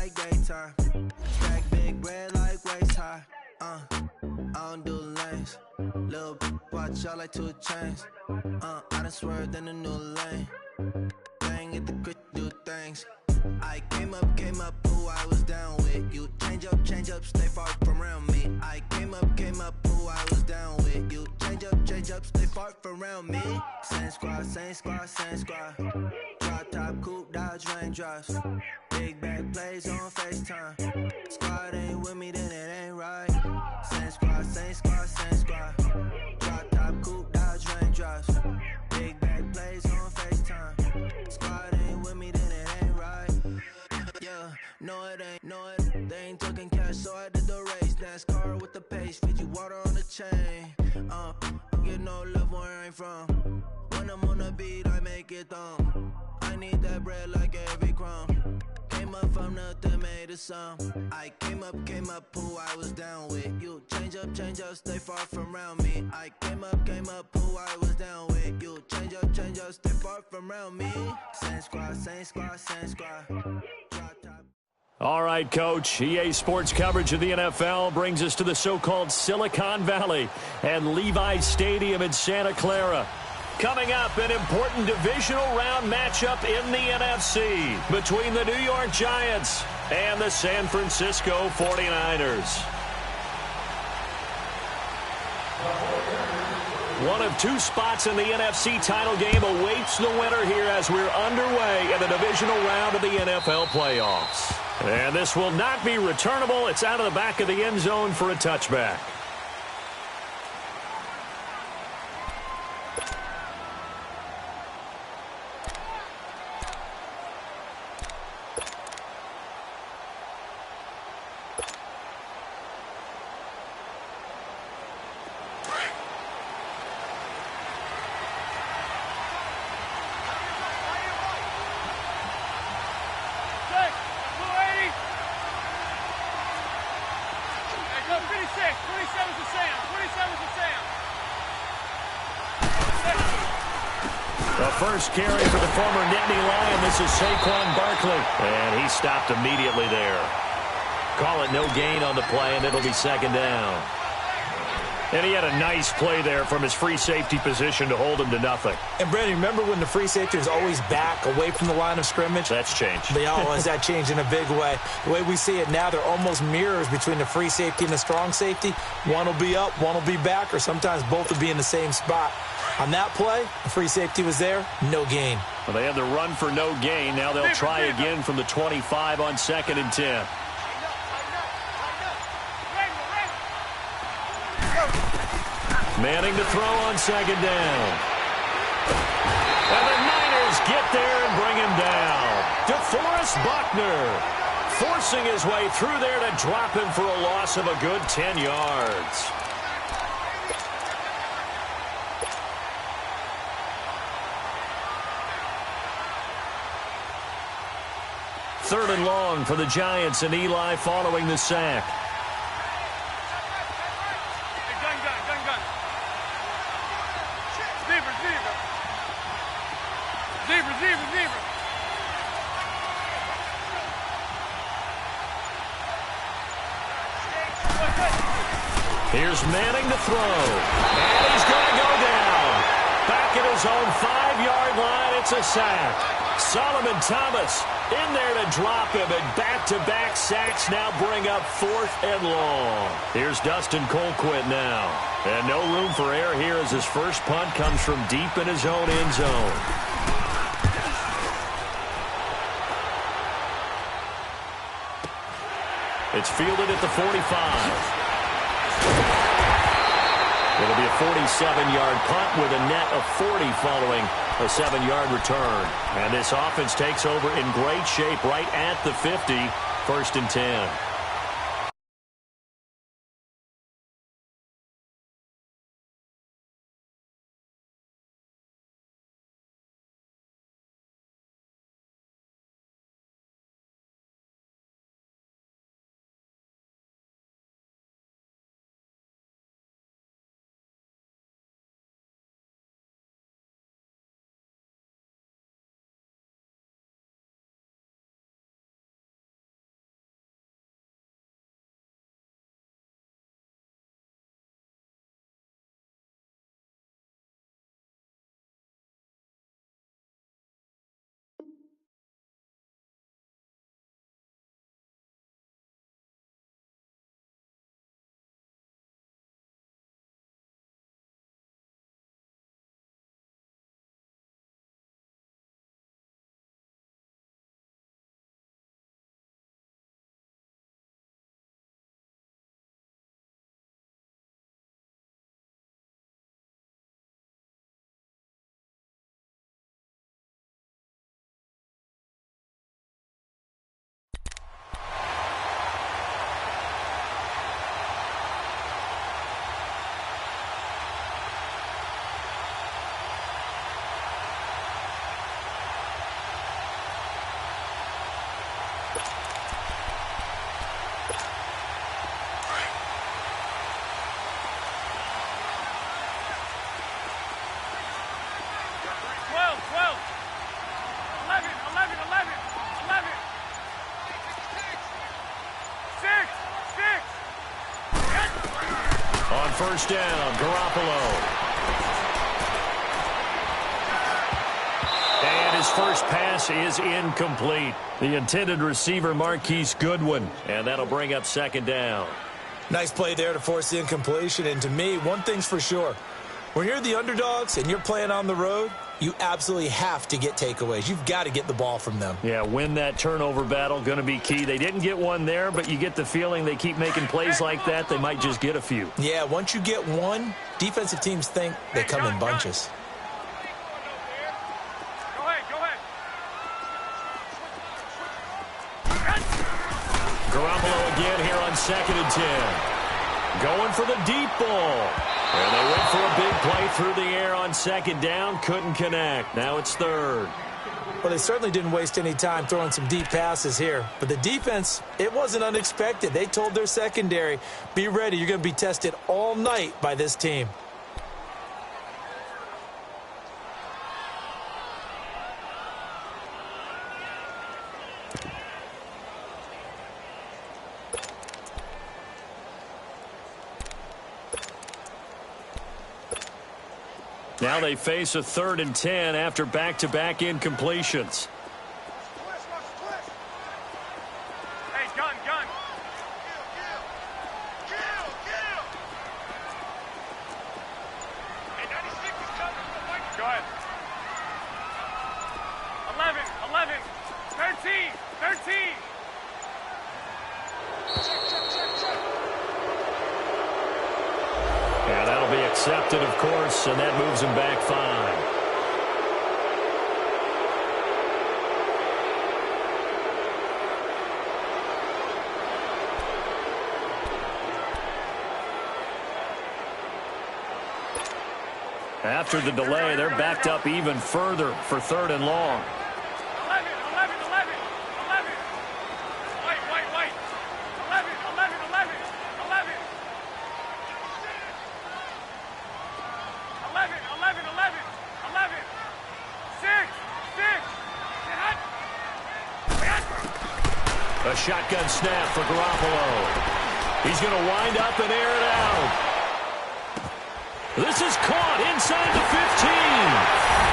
like daytime. Stack big bread like waist high. I don't do lanes. Little watch out like 2 chains. I done swerved in a new lane. Bang at the crit, do things. I came up, who I was down with. You change up, stay far from around me. I came up, who I was down with. You change up, stay far from around me. Same squad. Drop top, coupe, Dodge raindrops. Big bag plays on FaceTime. Squad ain't with me, then it ain't right. Same squad. Drop top, coupe, Dodge raindrops. Big bag plays on FaceTime. Squad ain't with me, then it ain't right. Yeah, no it ain't, they ain't talking cash, so I did the race. NASCAR with the pace, feed you water on the chain. Get no love where I ain't from. When I'm on the beat, I make it thumb. I need that bread like every crumb. Came up from nothing, made a sum. I came up, who I was down with. You change up, stay far from around me. I came up, who I was down with. You change up, stay far from around me. Same squad. Drop top. All right, Coach. EA Sports coverage of the NFL brings us to the so-called Silicon Valley and Levi's Stadium in Santa Clara. Coming up, an important divisional round matchup in the NFC between the New York Giants and the San Francisco 49ers. One of 2 spots in the NFC title game awaits the winner here as we're underway in the divisional round of the NFL playoffs. And this will not be returnable. It's out of the back of the end zone for a touchback. The first carry for the former Nittany Lion. This is Saquon Barkley. And he stopped immediately there. Call it no gain on the play, and it'll be second down. And he had a nice play there from his free safety position to hold him to nothing. And, Brandon, remember when the free safety is always back away from the line of scrimmage? That's changed. Has that changed in a big way? The way we see it now, they're almost mirrors between the free safety and the strong safety. One will be up, one will be back, or sometimes both will be in the same spot. On that play, the free safety was there, no gain. Well, they had the run for no gain. Now they'll try again from the 25 on 2nd and 10. Manning to throw on 2nd down. And the Niners get there and bring him down. DeForest Buckner forcing his way through there to drop him for a loss of a good 10 yards. Third and long for the Giants, and Eli following the sack. Here's Manning to throw. And he's going to go down. Back at his own 5-yard line, it's a sack. Solomon Thomas in there to drop him, and back-to-back sacks now bring up 4th and long. Here's Dustin Colquitt now. And no room for error here as his first punt comes from deep in his own end zone. It's fielded at the 45. It'll be a 47-yard punt with a net of 40 following a 7-yard return. And this offense takes over in great shape right at the 50, 1st and 10. on first down. Garoppolo. And his first pass is incomplete. The intended receiver, Marquise Goodwin. And that'll bring up second down. Nice play there to force the incompletion. And to me, one thing's for sure. When you're the underdogs and you're playing on the road, you absolutely have to get takeaways. You've got to get the ball from them. Yeah, win that turnover battle, going to be key. They didn't get one there, but you get the feeling they keep making plays like that, they might just get a few. Yeah, once you get one, defensive teams think they come in bunches. Garoppolo again here on 2nd and 10. Going for the deep ball. And they went for a big play through the air on 2nd down. Couldn't connect. Now it's 3rd. Well, they certainly didn't waste any time throwing some deep passes here. But the defense, it wasn't unexpected. They told their secondary, be ready. You're going to be tested all night by this team. Now they face a 3rd and 10 after back-to-back incompletions. Hey, gun. Hey, 96 is coming. Go ahead. 11, 13. Yeah, that'll be accepted, of course, and that moves him back 5. After the delay, they're backed up even further for 3rd and long. 11. Wait. 11. 6. A shotgun snap for Garoppolo. He's going to wind up and air it out. This is caught inside the 15.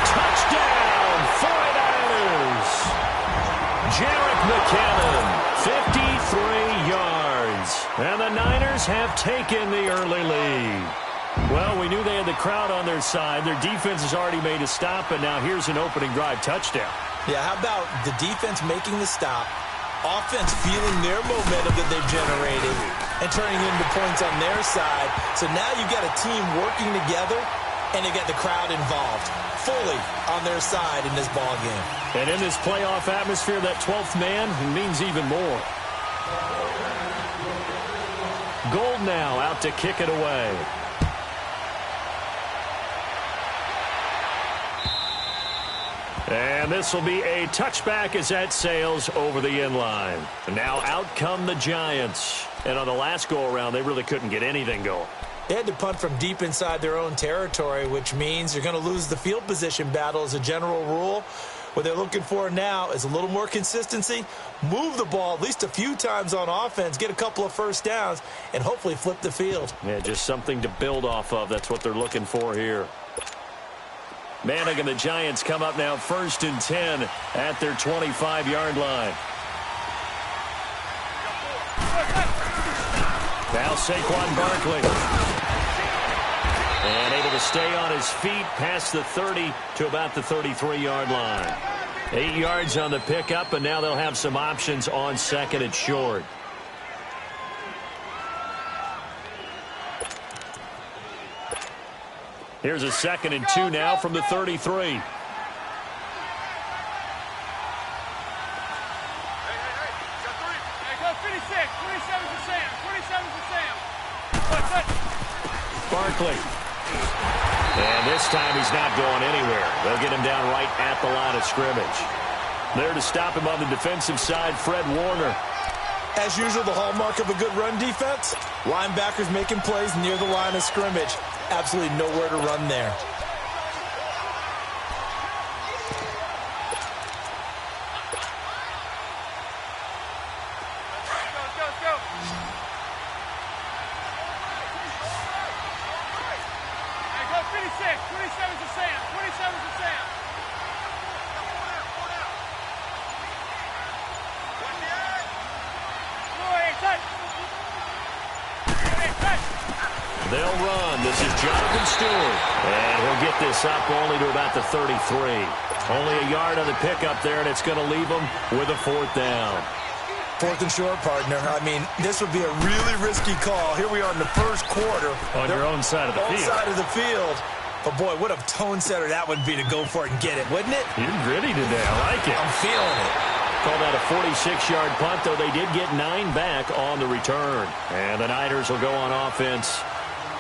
Touchdown, 49ers. Jerick McKinnon, 53 yards. And the Niners have taken the early lead. Well, we knew they had the crowd on their side. Their defense has already made a stop, and now here's an opening drive touchdown. Yeah, how about the defense making the stop, offense feeling their momentum that they've generated, and turning into points on their side. So now you've got a team working together, and they got the crowd involved fully on their side in this ball game. And in this playoff atmosphere, that 12th man means even more. Gold now out to kick it away. And this will be a touchback as that sails over the end line. And now out come the Giants. And on the last go-around, they really couldn't get anything going. They had to punt from deep inside their own territory, which means you're going to lose the field position battle as a general rule. What they're looking for now is a little more consistency, move the ball at least a few times on offense, get a couple of first downs, and hopefully flip the field. Yeah, just something to build off of. That's what they're looking for here. Manning and the Giants come up now 1st and 10 at their 25-yard line. Now Saquon Barkley. And able to stay on his feet past the 30 to about the 33-yard line. 8 yards on the pickup, and now they'll have some options on 2nd and short. Here's a 2nd and 2 now from the 33. Barkley. And this time he's not going anywhere. They'll get him down right at the line of scrimmage. There to stop him on the defensive side, Fred Warner. As usual, the hallmark of a good run defense, linebackers making plays near the line of scrimmage. Absolutely nowhere to run there. They'll run. This is Jonathan Stewart. And he'll get this up only to about the 33. Only a yard on the pickup there, and it's going to leave them with a 4th down. 4th and short, partner. I mean, this would be a really risky call. Here we are in the first quarter. On your own side of the field. Side of the field. But, boy, what a tone setter that would be to go for it and get it, wouldn't it? You're gritty today. I like it. I'm feeling it. Called out a 46-yard punt, though they did get 9 back on the return. And the Niners will go on offense,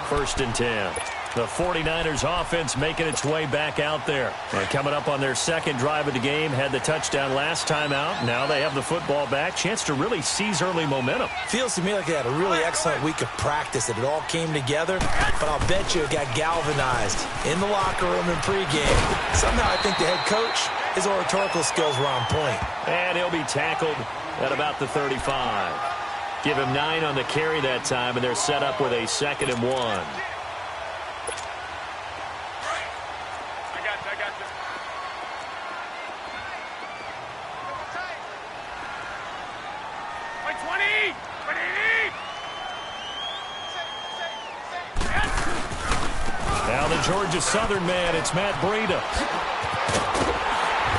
1st and 10. The 49ers offense making its way back out there. And coming up on their second drive of the game, had the touchdown last time out. Now they have the football back. Chance to really seize early momentum. Feels to me like they had a really excellent week of practice. It all came together, but I'll bet you it got galvanized in the locker room in pregame. Somehow I think the head coach, his oratorical skills were on point. And he'll be tackled at about the 35. Give him 9 on the carry that time, and they're set up with a 2nd and 1. Now the Georgia Southern man, it's Matt Breida.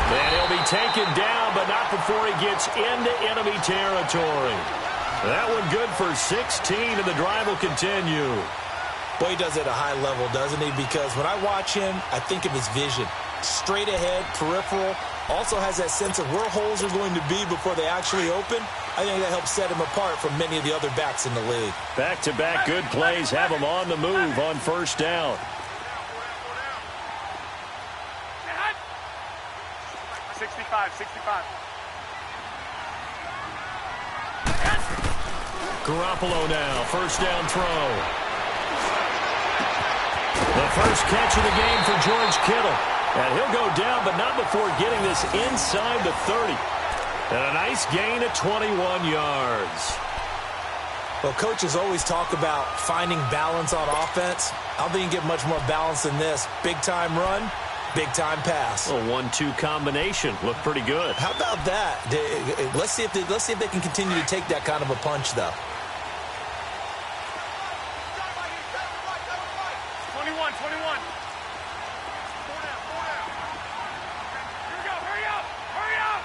And he'll be taken down, but not before he gets into enemy territory. That one good for 16, and the drive will continue. Boy, he does it at a high level, doesn't he? Because when I watch him, I think of his vision. Straight ahead, peripheral. Also has that sense of where holes are going to be before they actually open. I think that helps set him apart from many of the other backs in the league. Back-to-back good plays have him on the move on 1st down. Garoppolo now, 1st down throw. The first catch of the game for George Kittle. And he'll go down, but not before getting this inside the 30. And a nice gain of 21 yards. Well, coaches always talk about finding balance on offense. I don't think you can get much more balance than this. Big-time run, big-time pass. A 1-2 combination. Looked pretty good. How about that? Let's see if they can continue to take that kind of a punch, though. 21. Hurry up.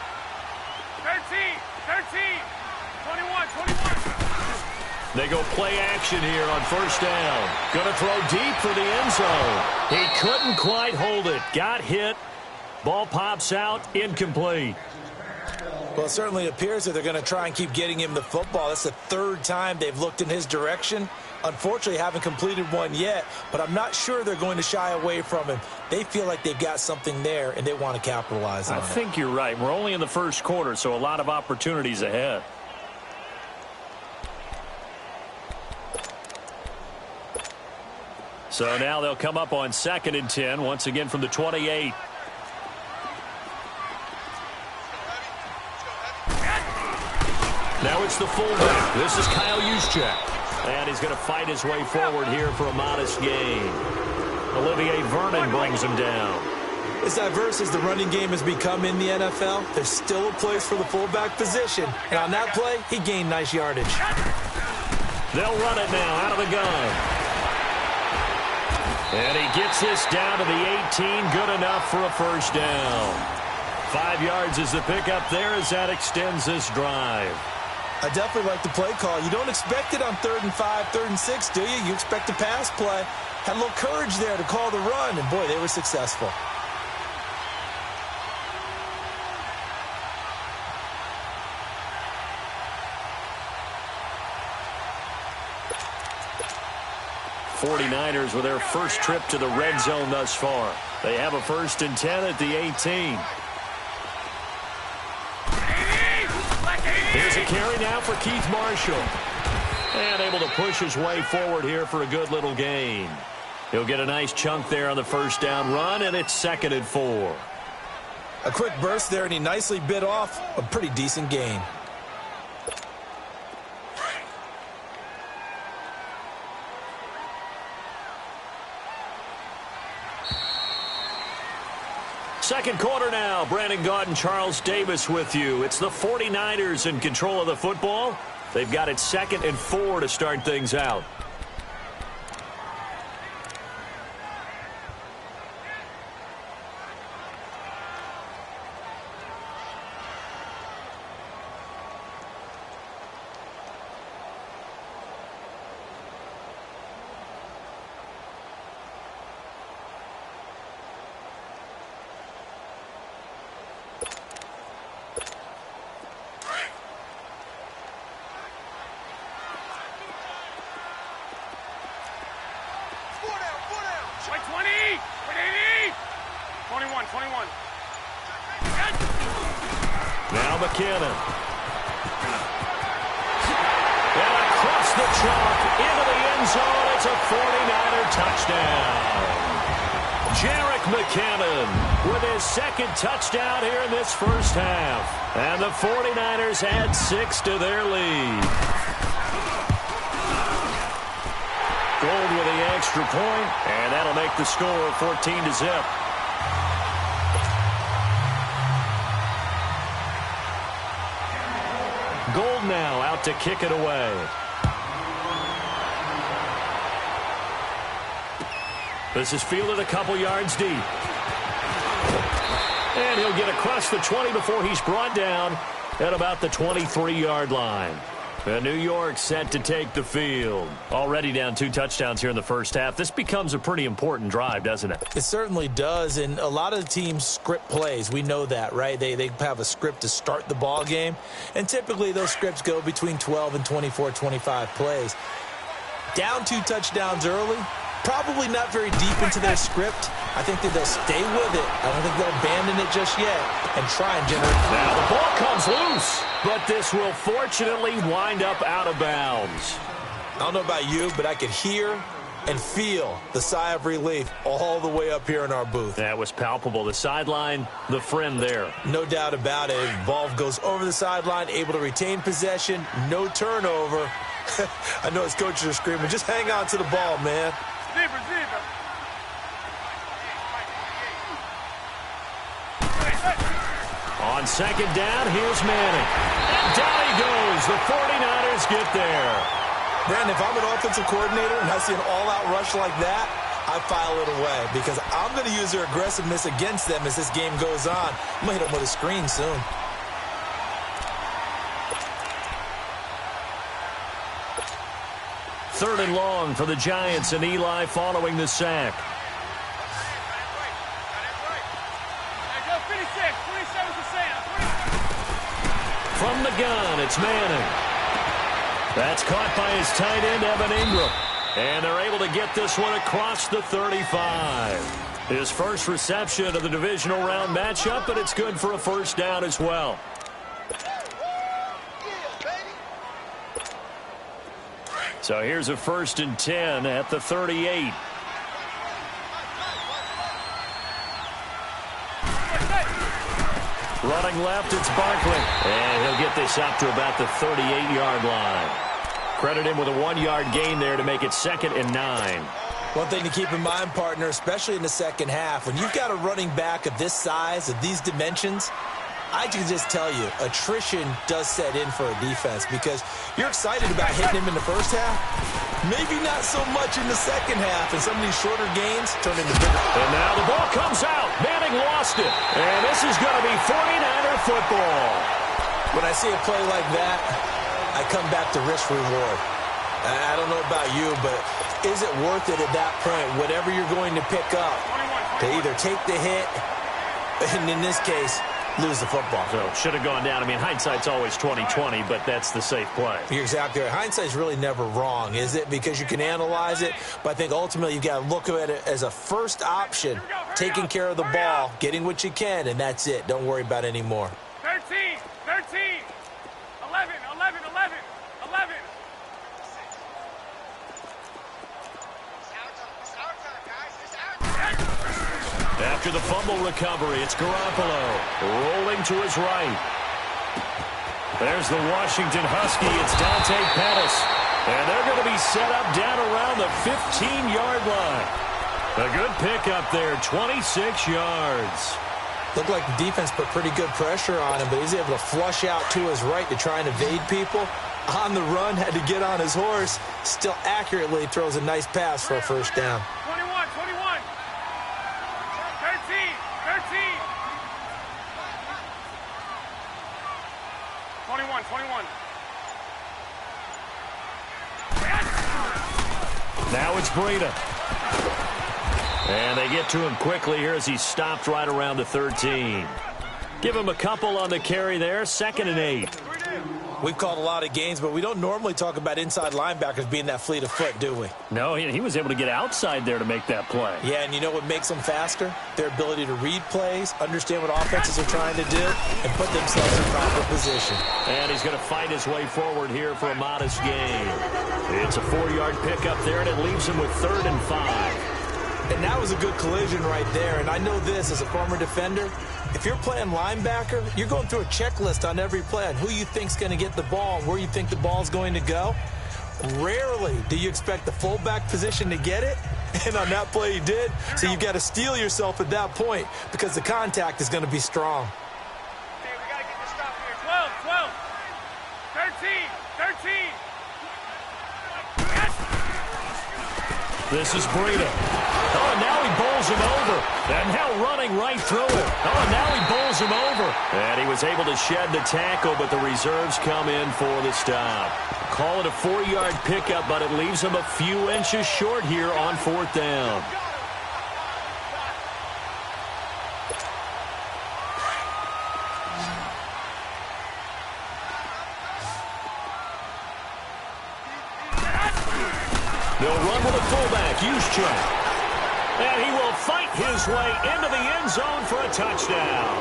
13. 21. They go play action here on 1st down. Going to throw deep for the end zone. He couldn't quite hold it. Got hit. Ball pops out. Incomplete. Well, it certainly appears that they're going to try and keep getting him the football. That's the 3rd time they've looked in his direction. Unfortunately, haven't completed one yet, but I'm not sure they're going to shy away from him. They feel like they've got something there, and they want to capitalize on it. I think you're right. We're only in the first quarter, so a lot of opportunities ahead. So now they'll come up on 2nd and 10, once again from the 28. Now it's the fullback. This is Kyle Juszczyk. And he's going to fight his way forward here for a modest gain. Olivier Vernon brings him down. As diverse as the running game has become in the NFL, there's still a place for the fullback position. And on that play, he gained nice yardage. They'll run it now out of the gun. And he gets this down to the 18. Good enough for a 1st down. 5 yards is the pickup there as that extends this drive. I definitely like the play call. You don't expect it on 3rd and 5, 3rd and 6, do you? You expect a pass play. Had a little courage there to call the run, and boy, they were successful. '49ers with their first trip to the red zone thus far. They have a 1st and 10 at the 18. Here's a carry now for Keith Marshall. And able to push his way forward here for a good little gain. He'll get a nice chunk there on the 1st down run, and it's 2nd and 4. A quick burst there, and he nicely bit off a pretty decent gain. Second quarter now. Brandon Gaudin, Charles Davis with you. It's the 49ers in control of the football. They've got it 2nd and 4 to start things out. 20. 21. Now McKinnon. And across the chalk into the end zone. It's a 49er touchdown. Jerick McKinnon with his second touchdown here in this first half. And the 49ers add 6 to their lead. Gold with the extra point, and that'll make the score 14-0. Gold now out to kick it away. This is fielded a couple yards deep. And he'll get across the 20 before he's brought down at about the 23-yard line. And New York set to take the field. Already down 2 touchdowns here in the first half. This becomes a pretty important drive, doesn't it? It certainly does, and a lot of the teams script plays. We know that, right? They have a script to start the ball game, and typically those scripts go between 12 and 24, 25 plays. Down 2 touchdowns early, probably not very deep into their script. I think that they'll stay with it. I don't think they'll abandon it just yet and try and generate. Now the ball comes loose, but this will fortunately wind up out of bounds. I don't know about you, but I could hear and feel the sigh of relief all the way up here in our booth. That was palpable. The sideline, the friend there. No doubt about it. Ball goes over the sideline, able to retain possession, no turnover. I know his coaches are screaming, just hang on to the ball, man. Zebra. On second down, here's Manning. And down he goes. The 49ers get there. Brandon, if I'm an offensive coordinator and I see an all-out rush like that, I file it away because I'm going to use their aggressiveness against them as this game goes on. I'm going to hit them with a screen soon. Third and long for the Giants, and Eli following the sack. From the gun, it's Manning. That's caught by his tight end, Evan Ingram. And they're able to get this one across the 35. His first reception of the divisional round matchup, but it's good for a first down as well. So here's a 1st and 10 at the 38. Running left, it's Barkley. And he'll get this up to about the 38-yard line. Credit him with a 1-yard gain there to make it 2nd and 9. One thing to keep in mind, partner, especially in the second half, when you've got a running back of this size, of these dimensions, I can just tell you, attrition does set in for a defense because you're excited about hitting him in the first half. Maybe not so much in the second half, and some of these shorter gains turn into bigger. And now the ball comes out. Manning lost it. And this is going to be 49er football. When I see a play like that, I come back to risk-reward. I don't know about you, but is it worth it at that point, whatever you're going to pick up, to either take the hit, and in this case, lose the football? So should have gone down. I mean, hindsight's always 20/20, but that's the safe play. You're exactly right. Hindsight's really never wrong, is it? Because you can analyze it, but I think ultimately you've got to look at it as a first option, taking care of the ball, getting what you can, and that's it. Don't worry about any more. 13, 11. After the fumble recovery, it's Garoppolo rolling to his right. There's the Washington Husky. It's Dante Pettis. And they're going to be set up down around the 15-yard line. A good pickup there, 26 yards. Looked like the defense put pretty good pressure on him, but he's able to flush out to his right to try and evade people. On the run, had to get on his horse. Still accurately throws a nice pass for a first down. 21. Now it's Breida. And they get to him quickly here as he's stopped right around the 13. Give him a couple on the carry there, 2nd and 8. We've called a lot of games, but we don't normally talk about inside linebackers being that fleet of foot, do we? No, he was able to get outside there to make that play. Yeah, and you know what makes them faster? Their ability to read plays, understand what offenses are trying to do, and put themselves in proper position. And he's going to fight his way forward here for a modest gain. It's a 4-yard pickup there, and it leaves him with 3rd and 5. And that was a good collision right there. And I know this as a former defender. If you're playing linebacker, you're going through a checklist on every play on who you think's going to get the ball and where you think the ball's going to go. Rarely do you expect the fullback position to get it. And on that play, he did. So you've got to steel yourself at that point because the contact is going to be strong. Okay, we got to get this stop here. 12, 13. This is Breida. Oh, and now he bowls him over. And now running right through it. Oh, and now he bowls him over. And he was able to shed the tackle, but the reserves come in for the stop. Call it a 4-yard pickup, but it leaves him a few inches short here on 4th down. They'll run with a fullback, Juszczyk. And he will fight his way into the end zone for a touchdown.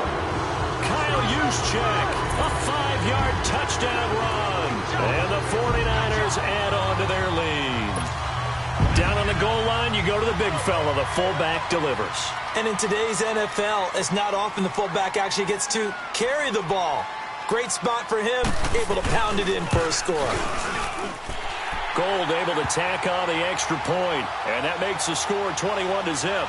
Kyle Juszczyk, a 5-yard touchdown run. And the 49ers add on to their lead. Down on the goal line, you go to the big fella. The fullback delivers. And in today's NFL, it's not often the fullback actually gets to carry the ball. Great spot for him, able to pound it in for a score. Gold able to tack on the extra point, and that makes the score 21-0.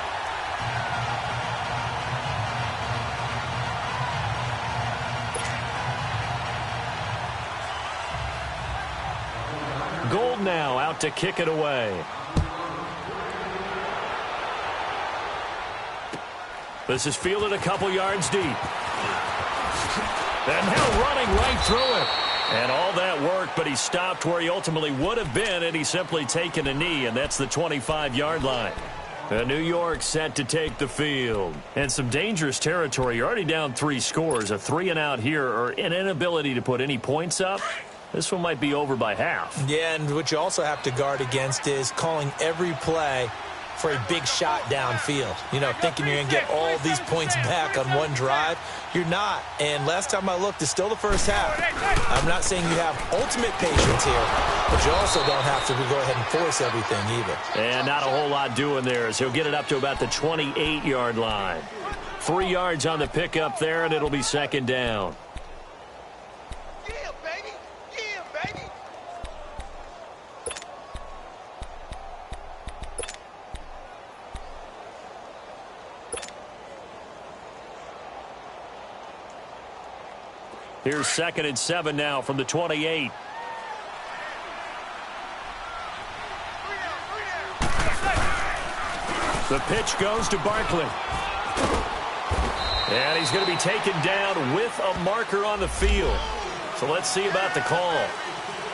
Gold now out to kick it away. This is fielded a couple yards deep. And now running right through it. And all that worked, but he stopped where he ultimately would have been, and he's simply taken a knee, and that's the 25-yard line. New York set to take the field. And some dangerous territory. You're already down 3 scores. A 3-and-out here, or an inability to put any points up. This one might be over by half. Yeah, and what you also have to guard against is calling every play for a big shot downfield. You know, thinking you're going to get all these points back on one drive. You're not. And last time I looked, it's still the first half. I'm not saying you have ultimate patience here, but you also don't have to go ahead and force everything either. And not a whole lot doing there as he'll get it up to about the 28-yard line. 3 yards on the pickup there, and it'll be 2nd down. Here's 2nd and 7 now from the 28. The pitch goes to Barkley. And he's going to be taken down with a marker on the field. So let's see about the call.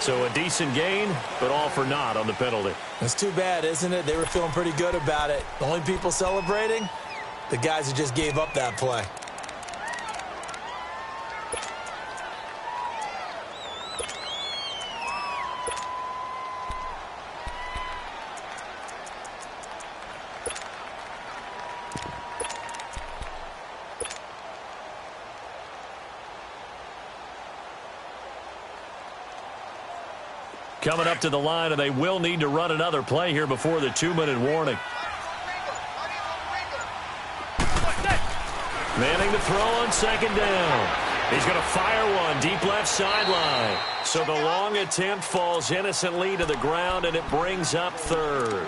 So a decent gain, but all for naught on the penalty. It's too bad, isn't it? They were feeling pretty good about it. The only people celebrating, the guys who just gave up that play. Coming up to the line, and they will need to run another play here before the 2-minute warning. Manning to throw on 2nd down. He's going to fire one deep left sideline. So the long attempt falls innocently to the ground, and it brings up 3rd.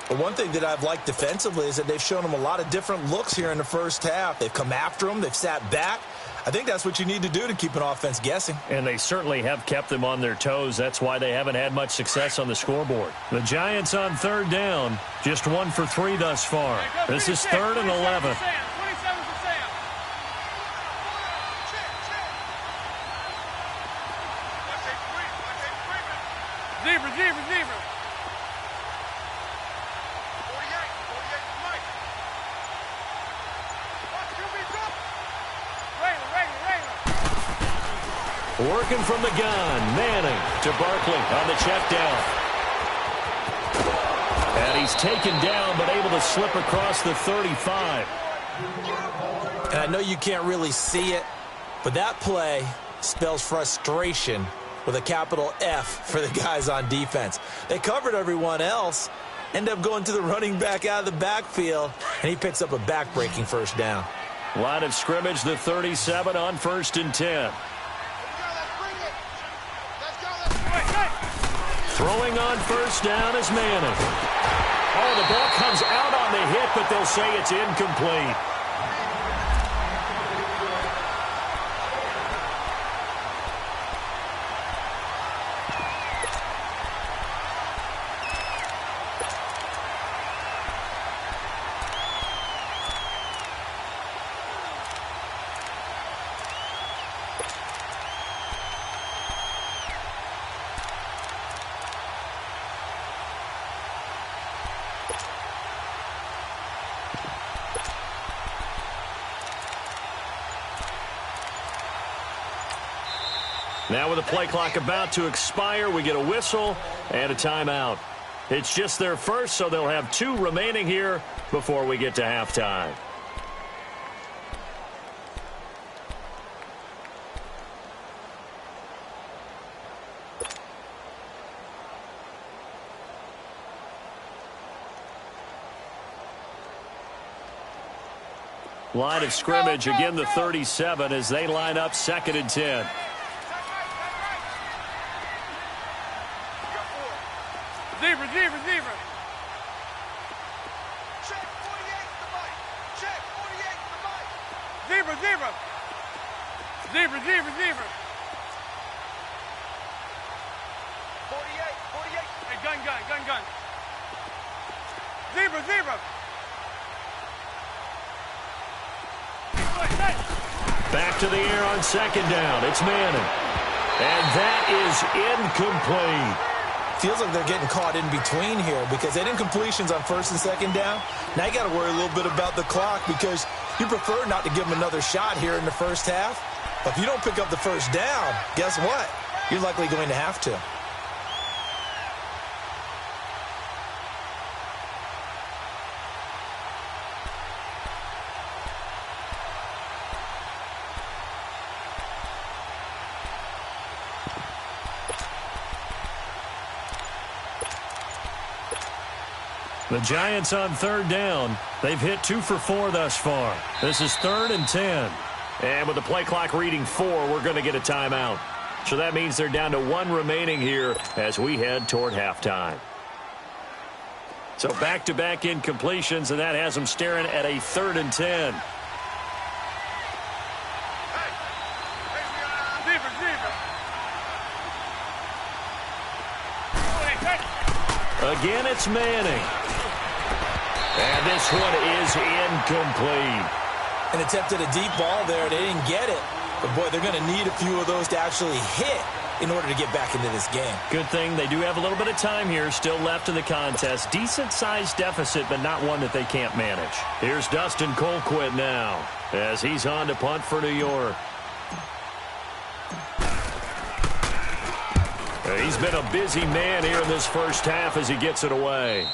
But one thing that I've liked defensively is that they've shown them a lot of different looks here in the first half. They've come after them. They've sat back. I think that's what you need to do to keep an offense guessing. And they certainly have kept them on their toes. That's why they haven't had much success on the scoreboard. The Giants on 3rd down, just 1 for 3 thus far. This is 3rd and 11. Zebra. Working from the gun, Manning to Barkley on the check down. And he's taken down, but able to slip across the 35. And I know you can't really see it, but that play spells frustration with a capital F for the guys on defense. They covered everyone else, end up going to the running back out of the backfield, and he picks up a back-breaking first down. Line of scrimmage, the 37 on 1st and 10. Throwing on first down is Manning. Oh, the ball comes out on the hit, but they'll say it's incomplete. Now with the play clock about to expire, we get a whistle and a timeout. It's just their first, so they'll have 2 remaining here before we get to halftime. Line of scrimmage, again the 37 as they line up 2nd and 10. Receiver. Check 48 to the mic. Check 48 to the mic. Zebra. 48. Hey, gun. Zebra. Back to the air on 2nd down. It's Manning. And that is incomplete. Feels like they're getting caught in between here because they didn't completions on 1st and 2nd down. Now you got to worry a little bit about the clock because you prefer not to give them another shot here in the first half. But if you don't pick up the first down, guess what? You're likely going to have to. The Giants on 3rd down. They've hit 2 for 4 thus far. This is 3rd and 10. And with the play clock reading 4, we're going to get a timeout. So that means they're down to 1 remaining here as we head toward halftime. So back-to-back incompletions, and that has them staring at a 3rd and 10. Again, it's Manning. And this one is incomplete. And attempted a deep ball there. They didn't get it. But, boy, they're going to need a few of those to actually hit in order to get back into this game. Good thing they do have a little bit of time here still left in the contest. Decent-sized deficit, but not one that they can't manage. Here's Dustin Colquitt now as he's on to punt for New York. He's been a busy man here in this first half as he gets it away.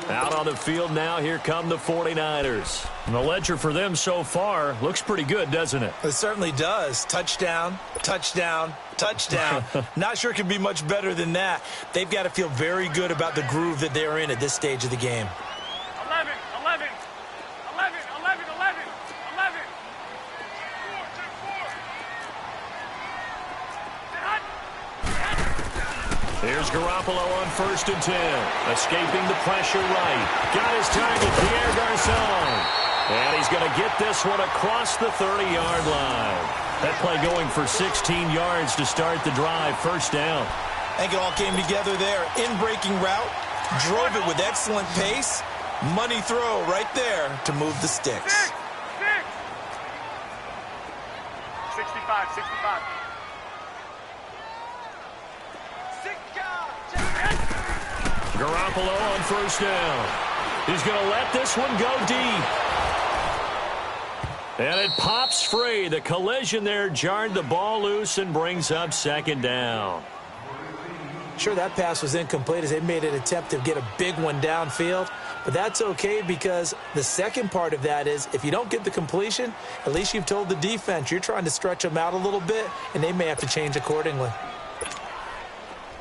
Out on the field now, here come the 49ers. And the ledger for them so far looks pretty good, doesn't it? It certainly does. Touchdown. Not sure it can be much better than that. They've got to feel very good about the groove that they're in at this stage of the game. 11. Here's Garoppolo on 1st and 10. Escaping the pressure right. Got his target, Pierre Garçon. And he's going to get this one across the 30-yard line. That play going for 16 yards to start the drive. First down. I think it all came together there. In-breaking route. Drove it with excellent pace. Money throw right there to move the sticks. 65. Garoppolo on 1st down. He's going to let this one go deep. And it pops free. The collision there jarred the ball loose and brings up second down. Sure, that pass was incomplete as they made an attempt to get a big one downfield. But that's okay because the second part of that is if you don't get the completion, at least you've told the defense you're trying to stretch them out a little bit, and they may have to change accordingly.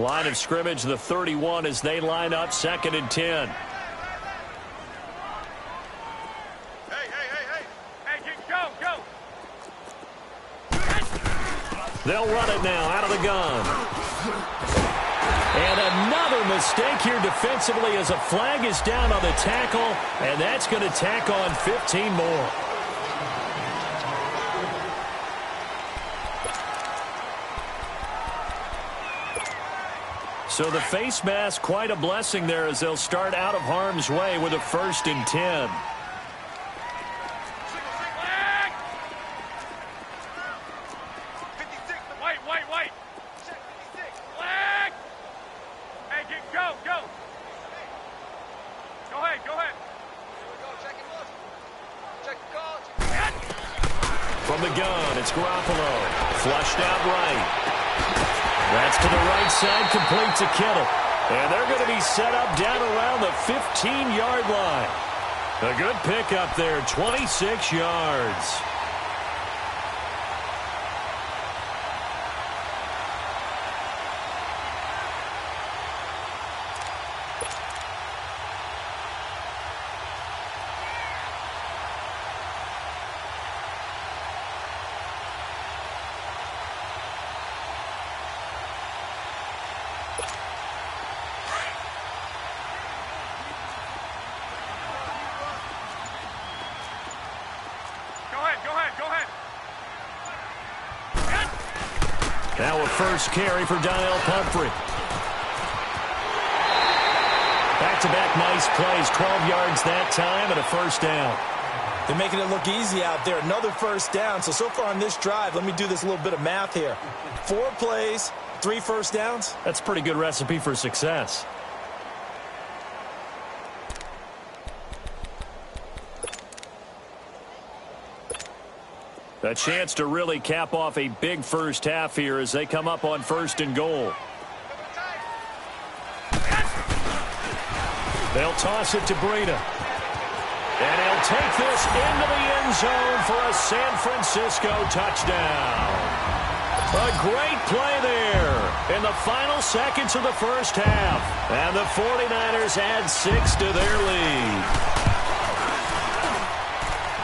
Line of scrimmage, the 31 as they line up, 2nd and 10. They'll run it now out of the gun. And another mistake here defensively as a flag is down on the tackle, and that's going to tack on 15 more. So the face mask, quite a blessing there as they'll start out of harm's way with a 1st and 10. From the gun, it's Garoppolo. Flushed out right. That's to the right side, complete to Kittle. And they're going to be set up down around the 15-yard line. A good pickup there, 26 yards. Now a first carry for Daniel Pumphrey. Back-to-back nice plays, 12 yards that time and a 1st down. They're making it look easy out there. Another 1st down. So far on this drive, let me do this little bit of math here. 4 plays, 3 1st downs. That's a pretty good recipe for success. A chance to really cap off a big first half here as they come up on 1st and goal. They'll toss it to Breida. And he'll take this into the end zone for a San Francisco touchdown. A great play there in the final seconds of the first half. And the 49ers add 6 to their lead.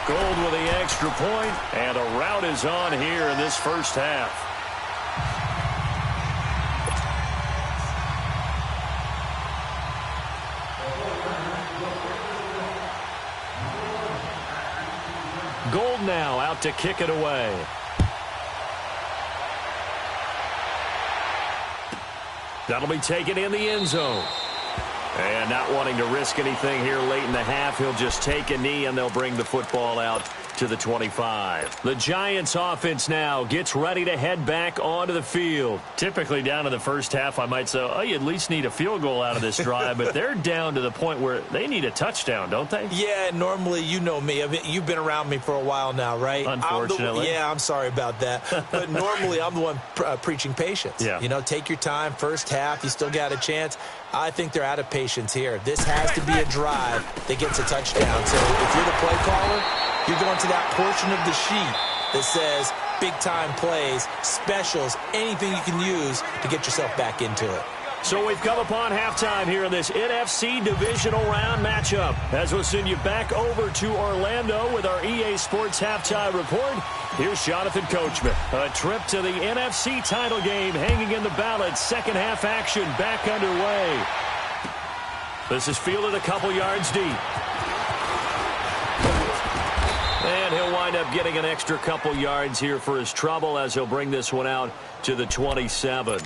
Gold with the extra point, and a rout is on here in this first half. Gold now out to kick it away. That'll be taken in the end zone. And not wanting to risk anything here late in the half, he'll just take a knee and they'll bring the football out to the 25. The Giants offense now gets ready to head back onto the field. Typically down in the first half, I might say, oh, you at least need a field goal out of this drive, but they're down to the point where they need a touchdown, don't they? Yeah, normally, you know me. I mean, you've been around me for a while now, right? Unfortunately. I'm sorry about that. But normally, I'm the one preaching patience. Yeah. You know, take your time. First half, you still got a chance. I think they're out of patience here. This has to be a drive that gets a touchdown. So if you're the play caller, you're going to that portion of the sheet that says big-time plays, specials, anything you can use to get yourself back into it. So we've come upon halftime here in this NFC Divisional Round matchup. As we'll send you back over to Orlando with our EA Sports Halftime Report, here's Jonathan Coachman. A trip to the NFC title game hanging in the balance. Second half action back underway. This is fielded a couple yards deep. And he'll wind up getting an extra couple yards here for his trouble as he'll bring this one out to the 27.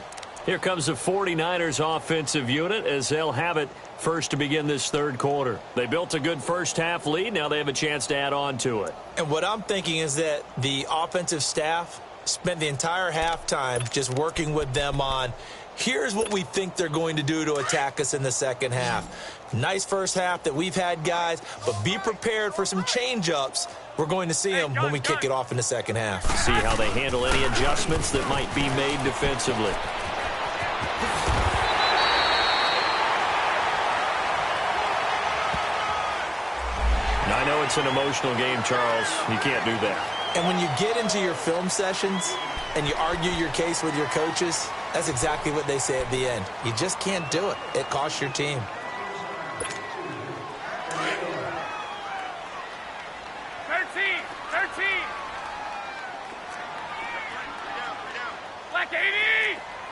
Here comes the 49ers offensive unit as they'll have it first to begin this third quarter. They built a good first half lead. Now they have a chance to add on to it. And what I'm thinking is that the offensive staff spent the entire halftime just working with them on, here's what we think they're going to do to attack us in the second half. Nice first half that we've had, guys, but be prepared for some change-ups. We're going to see them when we kick it off in the second half. See how they handle any adjustments that might be made defensively. I know it's an emotional game, Charles. You can't do that. And when you get into your film sessions and you argue your case with your coaches, that's exactly what they say at the end. You just can't do it. It costs your team. Black 80!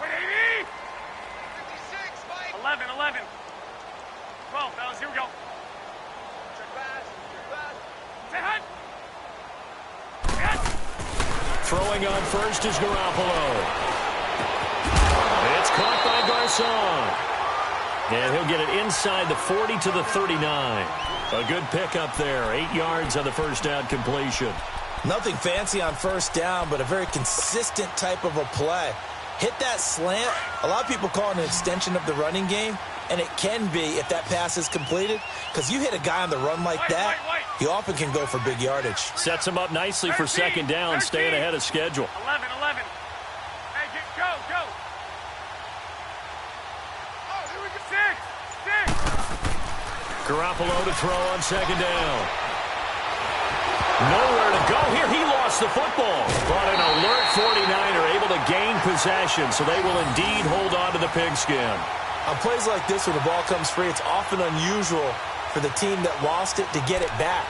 Wait, 80! 56, Mike! 11, 11. 12, fellas, here we go. Check fast, check fast. Say hunt! Throwing on first is Garoppolo. It's caught by Garcon. And he'll get it inside the 40 to the 39. A good pickup there. 8 yards on the first down completion. Nothing fancy on first down, but a very consistent type of a play. Hit that slant. A lot of people call it an extension of the running game, and it can be if that pass is completed, because you hit a guy on the run like that, he often can go for big yardage. Sets him up nicely for second down, staying ahead of schedule. 11, 11. Hey, go, go. Oh, here we go. 6. Garoppolo to throw on second down. Nowhere to go here. He lost the football. But an alert 49er able to gain possession, so they will indeed hold on to the pigskin. On plays like this, when the ball comes free, it's often unusual for the team that lost it to get it back.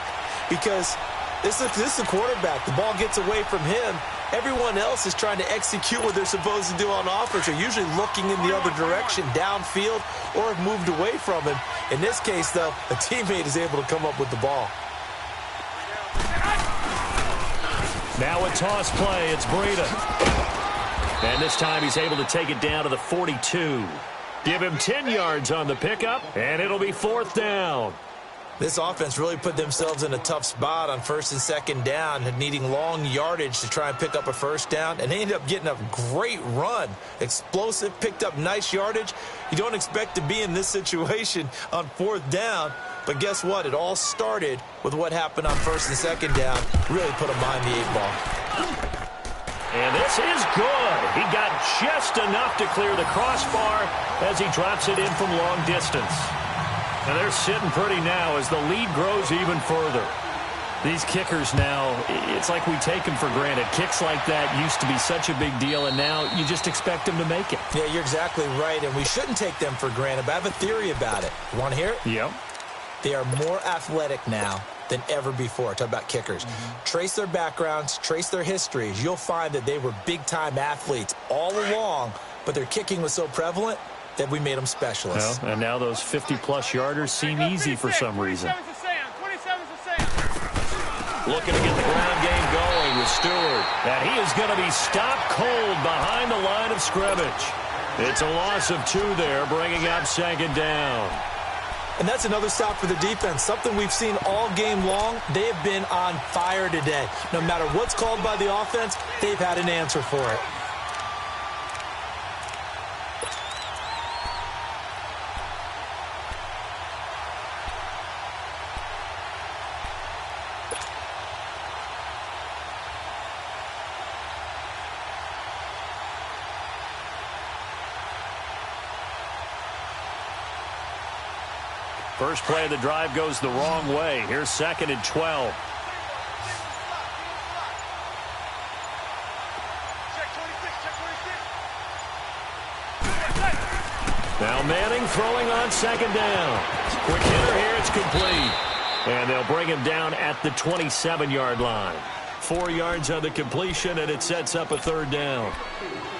Because this is the quarterback. The ball gets away from him. Everyone else is trying to execute what they're supposed to do on offense. They're usually looking in the other direction, downfield, or have moved away from him. In this case, though, a teammate is able to come up with the ball. Now a toss play. It's Breida. And this time he's able to take it down to the 42. Give him 10 yards on the pickup, and it'll be fourth down. This offense really put themselves in a tough spot on first and second down, needing long yardage to try and pick up a first down, and they ended up getting a great run. Explosive, picked up nice yardage. You don't expect to be in this situation on fourth down, but guess what? It all started with what happened on first and second down. Really put them behind the 8-ball. And this is good. He got just enough to clear the crossbar as he drops it in from long distance. And they're sitting pretty now as the lead grows even further. These kickers now, it's like we take them for granted. Kicks like that used to be such a big deal, and now you just expect them to make it. Yeah, you're exactly right, and we shouldn't take them for granted, but I have a theory about it. You want to hear it? Yep. They are more athletic now than ever before. Talk about kickers. Trace their backgrounds, trace their histories. You'll find that they were big-time athletes all along, but their kicking was so prevalent that we made them specialists. Well, and now those 50-plus yarders seem easy for some reason. 27's a Sam. Looking to get the ground game going with Stewart. And he is going to be stopped cold behind the line of scrimmage. It's a loss of 2 there, bringing up second down. And that's another stop for the defense, something we've seen all game long. They have been on fire today. No matter what's called by the offense, they've had an answer for it. First play of the drive goes the wrong way. Here's second and 12. Now Manning throwing on second down. Quick hitter here, it's complete. And they'll bring him down at the 27-yard line. 4 yards on the completion, and it sets up a third down.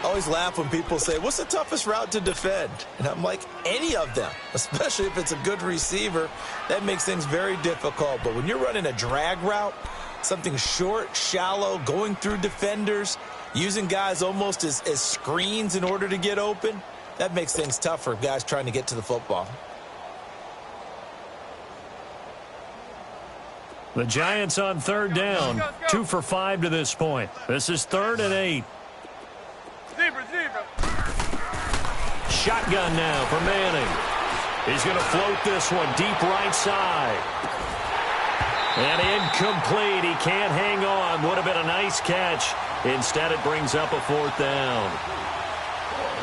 I always laugh when people say, what's the toughest route to defend? And I'm like, any of them, especially if it's a good receiver. That makes things very difficult. But when you're running a drag route, something short, shallow, going through defenders, using guys almost as screens in order to get open, that makes things tough for guys trying to get to the football. The Giants on third down. 2 for 5 to this point. This is 3rd and 8. Zebra. Shotgun now for Manning. He's going to float this one deep right side. And incomplete. He can't hang on. Would have been a nice catch. Instead, it brings up a 4th down.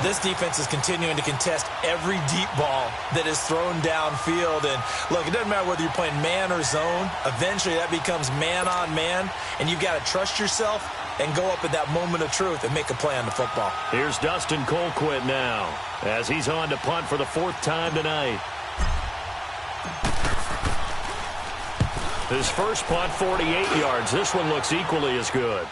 This defense is continuing to contest every deep ball that is thrown downfield. And, look, it doesn't matter whether you're playing man or zone. Eventually, that becomes man-on-man, and you've got to trust yourself and go up at that moment of truth and make a play on the football. Here's Dustin Colquitt now as he's on to punt for the 4th time tonight. His first punt, 48 yards. This one looks equally as good.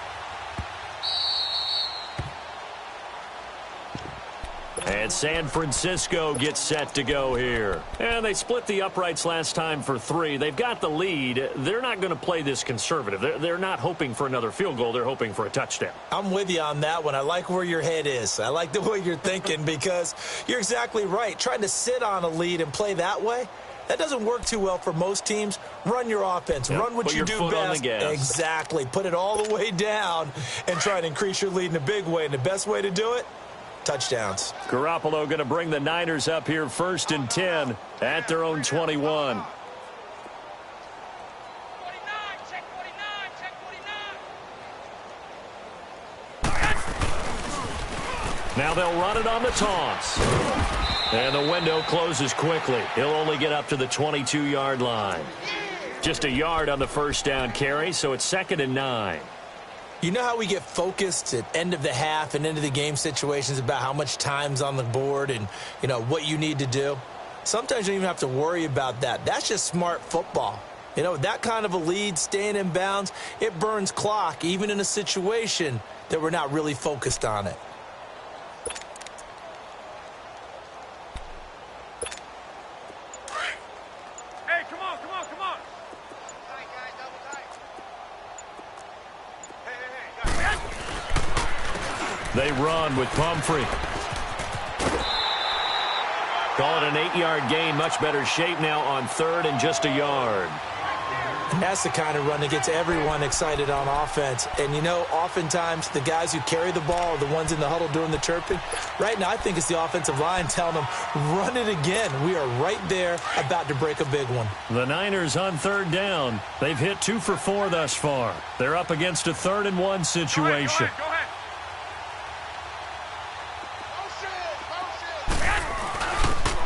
And San Francisco gets set to go here. And they split the uprights last time for 3. They've got the lead. They're not going to play this conservative. They're not hoping for another field goal. They're hoping for a touchdown. I'm with you on that one. I like where your head is. I like the way you're thinking because you're exactly right. Trying to sit on a lead and play that way, that doesn't work too well for most teams. Run your offense. Yep. Run what Put you your do foot best. on the gas. Exactly. Put it all the way down and try and increase your lead in a big way. And the best way to do it, touchdowns. Garoppolo going to bring the Niners up here 1st and 10 at their own 21. Now they'll run it on the toss. And the window closes quickly. He'll only get up to the 22-yard line. Just a yard on the first down carry, so it's 2nd and 9. You know how we get focused at end of the half and end of the game situations about how much time's on the board and, you know, what you need to do? Sometimes you don't even have to worry about that. That's just smart football. You know, that kind of a lead, staying in bounds, it burns clock, even in a situation that we're not really focused on it. Hey, come on. Tight, guys, double tight. They run with Pumphrey. Call it an 8-yard gain. Much better shape now on 3rd and just a yard. And that's the kind of run that gets everyone excited on offense. And, you know, oftentimes the guys who carry the ball are the ones in the huddle doing the chirping. Right now, I think it's the offensive line telling them, run it again. We are right there about to break a big one. The Niners on 3rd down. They've hit 2 for 4 thus far. They're up against a 3rd and 1 situation. Go ahead.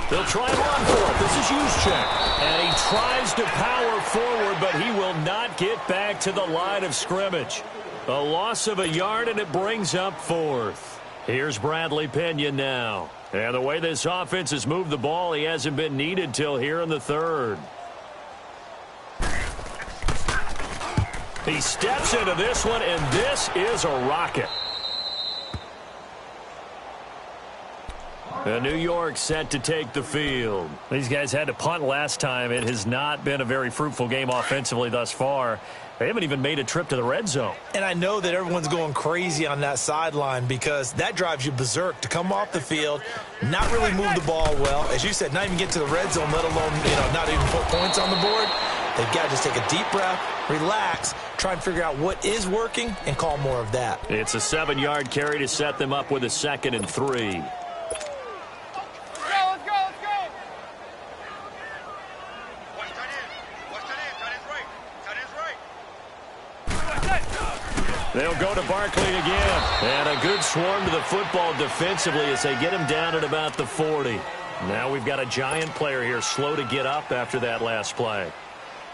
They'll try and run for it. This is Juszczyk. And he tries to power forward, but he will not get back to the line of scrimmage. A loss of a yard, and it brings up 4th. Here's Bradley Pinion now. And the way this offense has moved the ball, he hasn't been needed till here in the 3rd. He steps into this one, and this is a rocket. And New York set to take the field. These guys had to punt last time. It has not been a very fruitful game offensively thus far. They haven't even made a trip to the red zone. And I know that everyone's going crazy on that sideline because that drives you berserk to come off the field, not really move the ball well. As you said, not even get to the red zone, let alone, not even put points on the board. They've got to just take a deep breath, relax, try and figure out what is working, and call more of that. It's a 7-yard carry to set them up with a 2nd and 3. They'll go to Barkley again. And a good swarm to the football defensively as they get him down at about the 40. Now we've got a Giant player here slow to get up after that last play.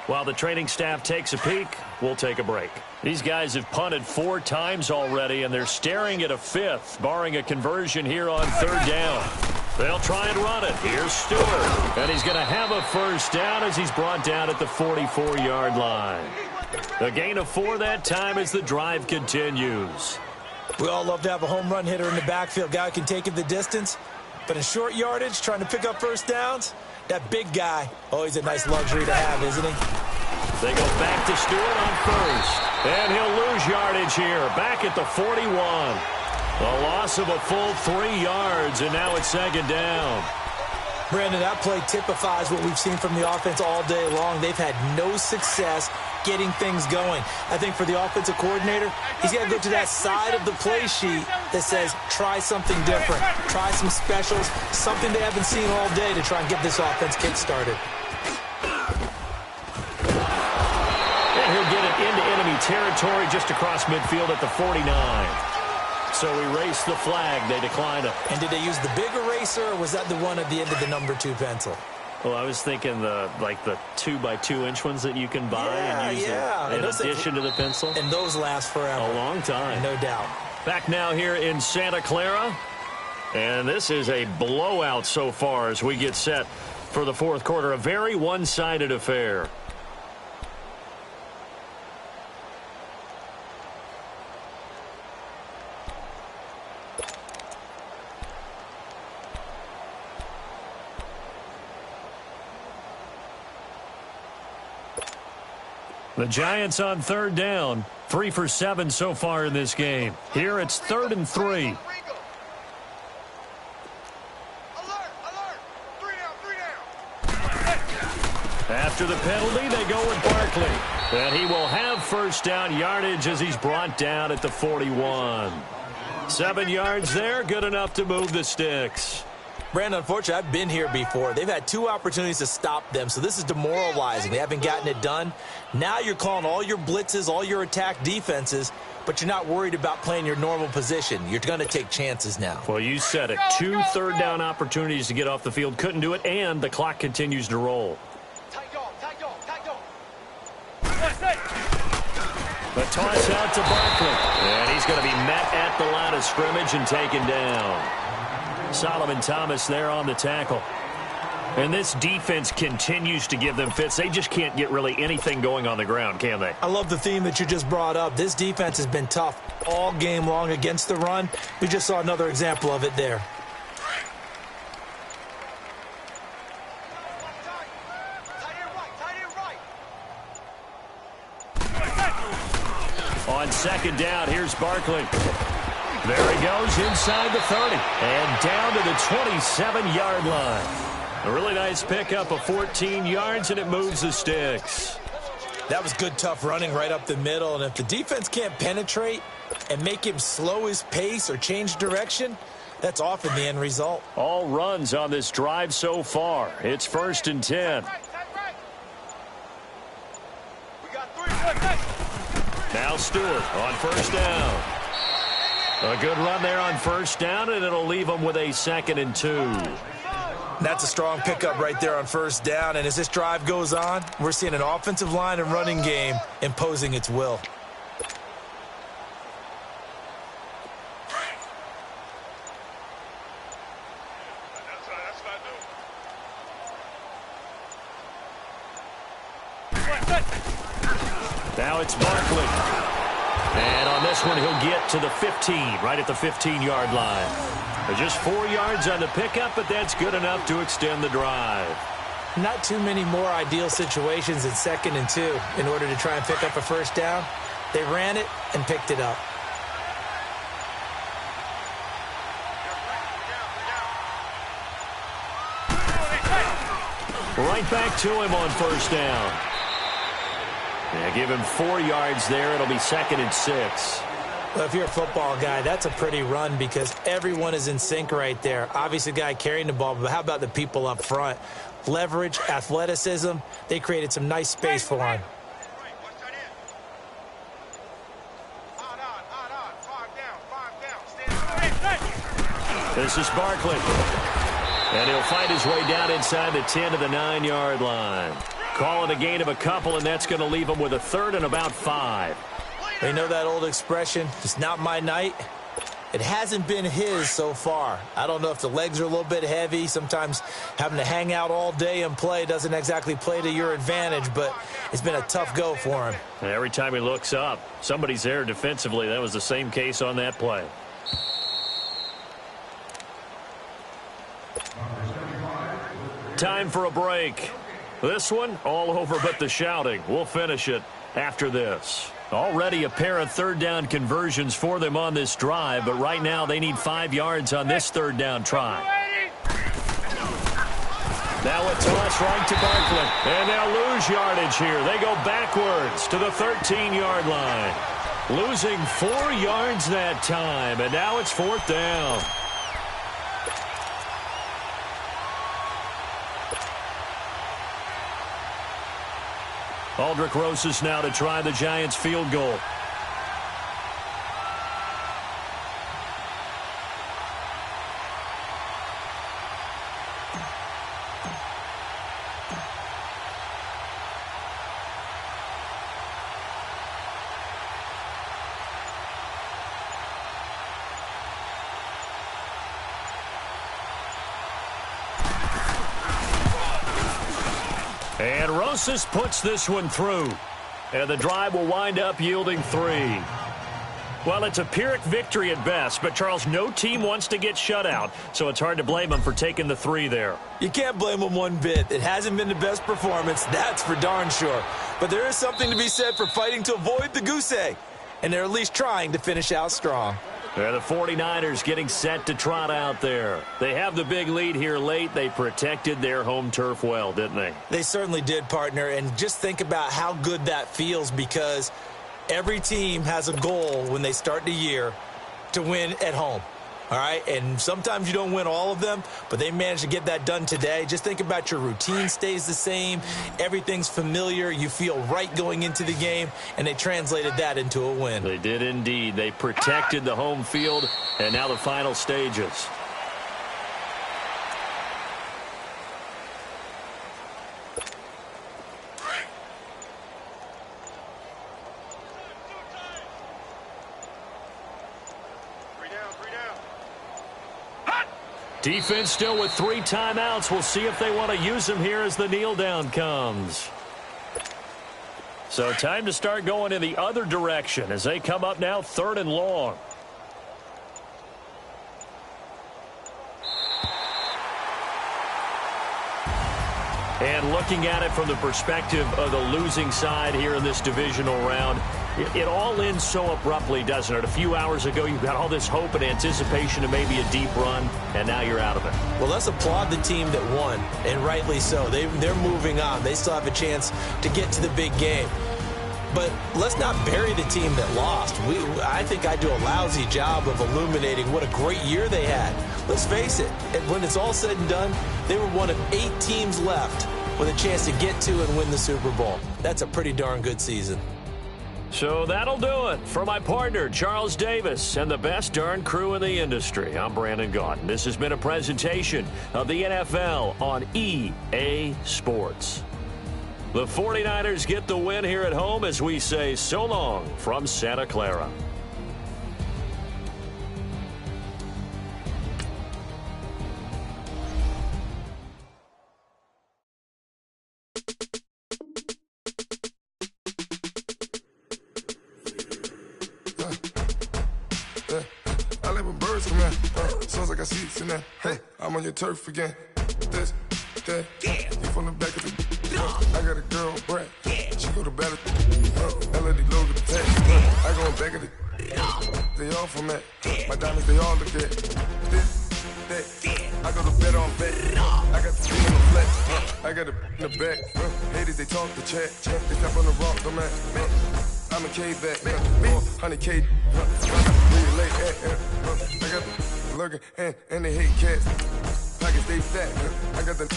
While the training staff takes a peek, we'll take a break. These guys have punted 4 times already, and they're staring at a 5th, barring a conversion here on 3rd down. They'll try and run it. Here's Stewart. And he's going to have a first down as he's brought down at the 44-yard line. A gain of 4 that time as the drive continues. We all love to have a home run hitter in the backfield. Guy who can take it the distance. But in short yardage, trying to pick up first downs, that big guy, he's a nice luxury to have, isn't he? They go back to Stewart on 1st. And he'll lose yardage here. Back at the 41. A loss of a full 3 yards, and now it's 2nd down. Brandon, that play typifies what we've seen from the offense all day long. They've had no success getting things going. I think for the offensive coordinator, he's got to go to that side of the play sheet that says, try something different, try some specials, something they haven't seen all day to try and get this offense kick-started. And he'll get it into enemy territory just across midfield at the 49. So erase the flag. They decline it. And did they use the big eraser, or was that the one at the end of the number 2 pencil? Well, I was thinking the 2x2-inch ones that you can buy and use in addition to the pencil. And those last forever. A long time. No doubt. Back now here in Santa Clara. And this is a blowout so far as we get set for the fourth quarter. A very one-sided affair. The Giants on third down. 3 for 7 so far in this game. Here it's 3rd and 3. After the penalty, they go with Barkley. And he will have first down yardage as he's brought down at the 41. 7 yards there, good enough to move the sticks. Brandon, unfortunately, I've been here before. They've had 2 opportunities to stop them, so this is demoralizing. They haven't gotten it done. Now you're calling all your blitzes, all your attack defenses, but you're not worried about playing your normal position. You're going to take chances now. Well, you said it. 2 third-down opportunities to get off the field. Couldn't do it, and the clock continues to roll. The toss out to Barkley. And he's going to be met at the line of scrimmage and taken down. Solomon Thomas there on the tackle. And this defense continues to give them fits. They just can't get really anything going on the ground, can they? I love the theme that you just brought up. This defense has been tough all game long against the run. We just saw another example of it there. On second down, here's Barkley. There he goes inside the 30 and down to the 27-yard line. A really nice pickup of 14 yards, and it moves the sticks. That was good, tough running right up the middle, and if the defense can't penetrate and make him slow his pace or change direction, that's often the end result. All runs on this drive so far. It's 1st and 10. Now Stewart on first down. A good run there on first down, and it'll leave them with a 2nd and 2. That's a strong pickup right there on first down, and as this drive goes on, we're seeing an offensive line and running game imposing its will. Now it's Barkley. And on this one, he'll get to the 15, right at the 15-yard line. There's just 4 yards on the pickup, but that's good enough to extend the drive. Not too many more ideal situations in 2nd and 2 in order to try and pick up a first down. They ran it and picked it up. Right back to him on first down. Yeah, give him 4 yards there. It'll be 2nd and 6. Well, if you're a football guy, that's a pretty run because everyone is in sync right there. Obviously, the guy carrying the ball, but how about the people up front? Leverage, athleticism, they created some nice space for him. This is Barkley. And he'll fight his way down inside the 10 to the 9-yard line. Call it a gain of a couple, and that's going to leave him with a 3rd and about 5. They know that old expression, it's not my night. It hasn't been his so far. I don't know if the legs are a little bit heavy. Sometimes having to hang out all day and play doesn't exactly play to your advantage, but it's been a tough go for him. And every time he looks up, somebody's there defensively. That was the same case on that play. Time for a break. This one, all over but the shouting. We'll finish it after this. Already a pair of 3rd down conversions for them on this drive, but right now they need 5 yards on this 3rd down try. Now a toss right to Barkley. And they'll lose yardage here. They go backwards to the 13-yard line. Losing 4 yards that time, and now it's 4th down. Aldrick Rosas now to try the Giants' field goal. And Rosas puts this one through. And the drive will wind up yielding 3. Well, it's a Pyrrhic victory at best, but, Charles, no team wants to get shut out, so it's hard to blame them for taking the 3 there. You can't blame them one bit. It hasn't been the best performance, that's for darn sure. But there is something to be said for fighting to avoid the goose egg, and they're at least trying to finish out strong. And the 49ers getting set to trot out there. They have the big lead here late. They protected their home turf well, didn't they? They certainly did, partner. And just think about how good that feels, because every team has a goal when they start the year to win at home. All right, and sometimes you don't win all of them, but they managed to get that done today. Just think about your routine stays the same. Everything's familiar. You feel right going into the game, and they translated that into a win. They did indeed. They protected the home field, and now the final stages. Defense still with 3 timeouts. We'll see if they want to use them here as the kneel down comes. So time to start going in the other direction as they come up now 3rd and long. And looking at it from the perspective of the losing side here in this divisional round, it all ends so abruptly, doesn't it? A few hours ago, you've got all this hope and anticipation of maybe a deep run, and now you're out of it. Well, let's applaud the team that won, and rightly so. They're moving on. They still have a chance to get to the big game. But let's not bury the team that lost. I think I do a lousy job of illuminating what a great year they had. Let's face it, when it's all said and done, they were one of 8 teams left with a chance to get to and win the Super Bowl. That's a pretty darn good season. So that'll do it for my partner, Charles Davis, and the best darn crew in the industry. I'm Brandon Gaudin. This has been a presentation of the NFL on EA Sports. The 49ers get the win here at home as we say so long from Santa Clara. I like when birds come out. Sounds like I see it in there. Hey, I'm on your turf again. This, that, you from the back of the. I got a girl, Brad. She go to battle. LED logo the tag. I go in back of the. They all from that. My diamonds, they all look at. This, that. I go to bet on bet. I got the thing on the flat. I got it in the back. Haters, they talk the chat. They step on the rock, the man. I'm a K-back. 100K. Relate, I got the lurking and they hate cats. Pockets they fat. I got the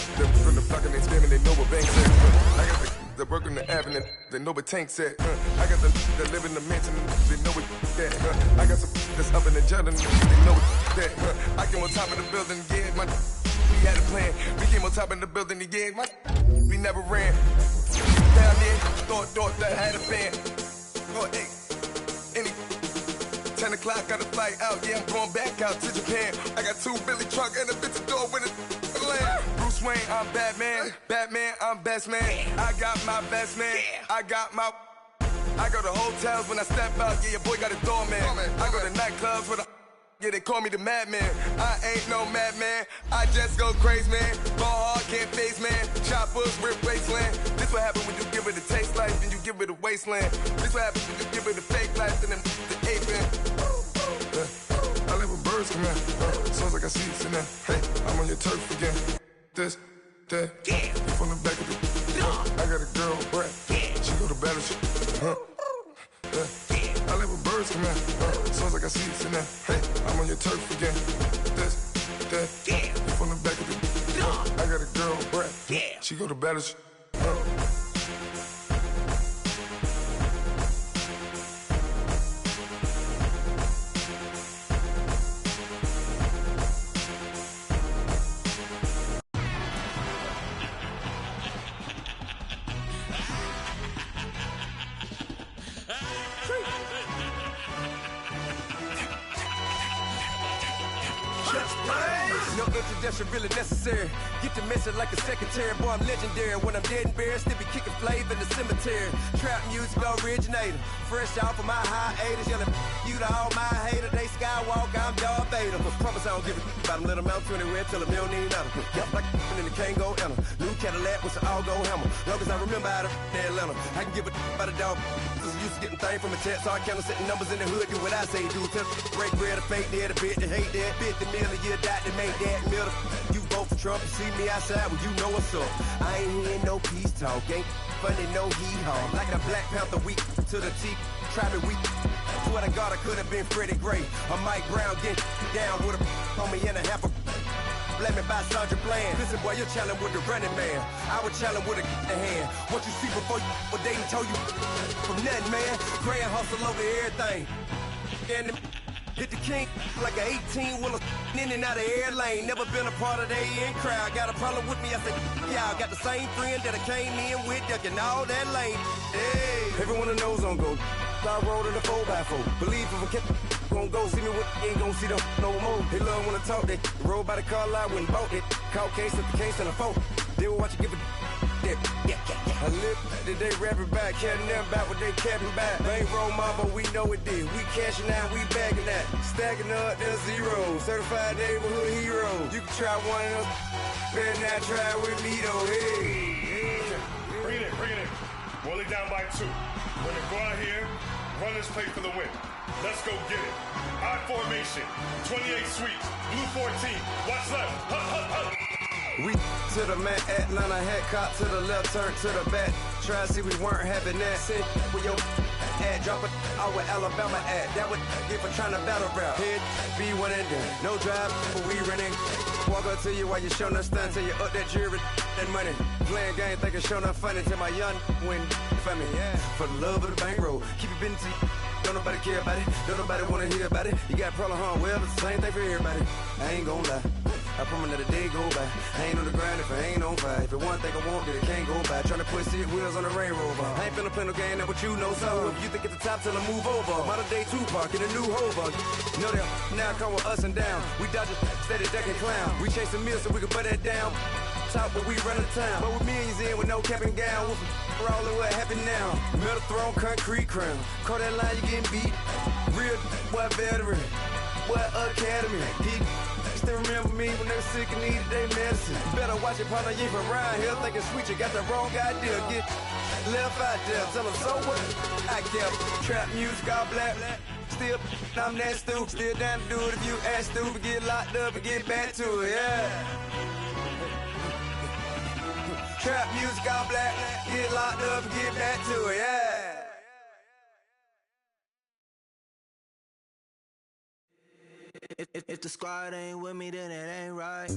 from the block and they scamming, they know what banks at. I got the work on the avenue, they know what tanks at. I got the live in the mansion, they know what that. I got some that's up in the jungle, they know what that. I came on top of the building again, we had a plan. We came on top of the building again, we never ran. Down there, thought that I had a fan. Oh, hey, 10 o'clock, got a flight out, yeah, I'm going back out to Japan. I got 2 Billy truck and a bitch door with a land. Bruce Wayne, I'm Batman. Batman, I'm best man. I got my best man. I go to hotels when I step out, yeah, your boy got a doorman. I go to nightclubs with a, yeah, they call me the madman. I ain't no madman, I just go crazy, man. Ball hard, can't face, man. Choppers, rip wasteland. This what happen when you give it a taste life and you give it a wasteland. This what happen when you give it a fake life and then the aping. I like when birds come out. Sounds like I see it in there. Hey, I'm on your turf again. This, that. You from the back of the I got a girl, Brad. She go to battle. I let my birds come out. Sounds like I see it in there. Hey, I'm on your turf again. That. You from the back of the I got a girl, Brad. She go to battle. No introduction really necessary. Get the message like a secretary. Boy, I'm legendary. When I'm dead and buried, still be kicking flavor in the cemetery. Trap music originator. Fresh off of my hiatus. Yelling you to all my haters. They skywalk, I'm Darth Vader. Promise I don't give a about them. Let them out to anywhere. Tell them you don't need nothing. Yep, like and the can't go enter. New Cadillac with an all-go hammer. Long as I remember how to Atlanta. I can give a about a dog. Used to getting things from a text. So I count setting numbers in the hood. Do what I say do. Tell break bread, a fake dead, a bit to hate that. 50 million, you die to make that middle. You vote for Trump, you see me outside, well, you know what's up. I ain't hearing no peace talk, ain't funny, no hee-haw. Like the Black Panther week to the teeth, try me weak. Swear to God, I could have been Freddie Gray. Or Mike Brown getting down with a on me and a half a blame me by Sandra Bland. Listen, boy, you're challenging with the running man. I would challenge with a hand. What you see before you, what they told you from nothing, man. Pray and hustle over everything. And hit the king like an 18-wheeler in and out of air lane. Never been a part of the in crowd. Got a problem with me, I said, y'all got the same friend that I came in with, ducking all that lane. Hey, everyone knows on go. I rolled in a 4x4. Believe if I kept gon' go see me with ain't gon' see them no more. They love wanna talk, they roll by the car lot when bought it. Call case at the case and a phone. They will watch you give a that. I live that they rapping back, caring them about what they capping back. Ain't roll my, but we know it did. We cashing out, we bagging that. Stacking up the zero. Certified neighborhood hero. You can try one of those, better not try with me though. Hey. Bring it in. Roll it down by 2. We're gonna go out here, run this play for the win. Let's go get it. I formation, 28 sweeps, blue 14. Watch left. Hut. We to the man, Atlanta hat cop to the left, turn to the back. Try to see we weren't having that. Sit with your ad, drop it out with Alabama at. That would get for trying to battle rap. Head be one and done. No drive, but we running. Walk up to you while you showing us stun till you up that jewelry and money. Playing game, thinking showing up funny till my young win for me. Yeah. For the love of the bankroll, keep it busy. Don't nobody care about it. Don't nobody wanna hear about it. You got a problem, huh? Well, it's the same thing for everybody. I ain't gon' lie. I promise that a day go by. I ain't on the grind if I ain't on fire. If it one thing I want, then it can't go by. Tryna put seat wheels on the Range Rover. I ain't finna play no game, that what you know. So if you think at the top, tell them move over. Modern day Tupac in a new Hova. Know that now come with us and down. We dodge it, steady ducking clown. We chasing meals so we can put that down. Top, but we run the town. But with millions in with no cap and gown. We're all in what happened now. Metal throne, concrete crown. Call that line, you getting beat. Real, what veteran. What academy. He still remember me when they were sick and needed their medicine. Better watch it, partner, you ain't from around here thinking sweet, you got the wrong idea. Get left out there, tell them so what? I kept trap music all black. Still, I'm that stupid. Still down to do it if you act stupid. Get locked up and get back to it, yeah. Trap music all black. Get locked up and get back to it, yeah. If the squad ain't with me, then it ain't right.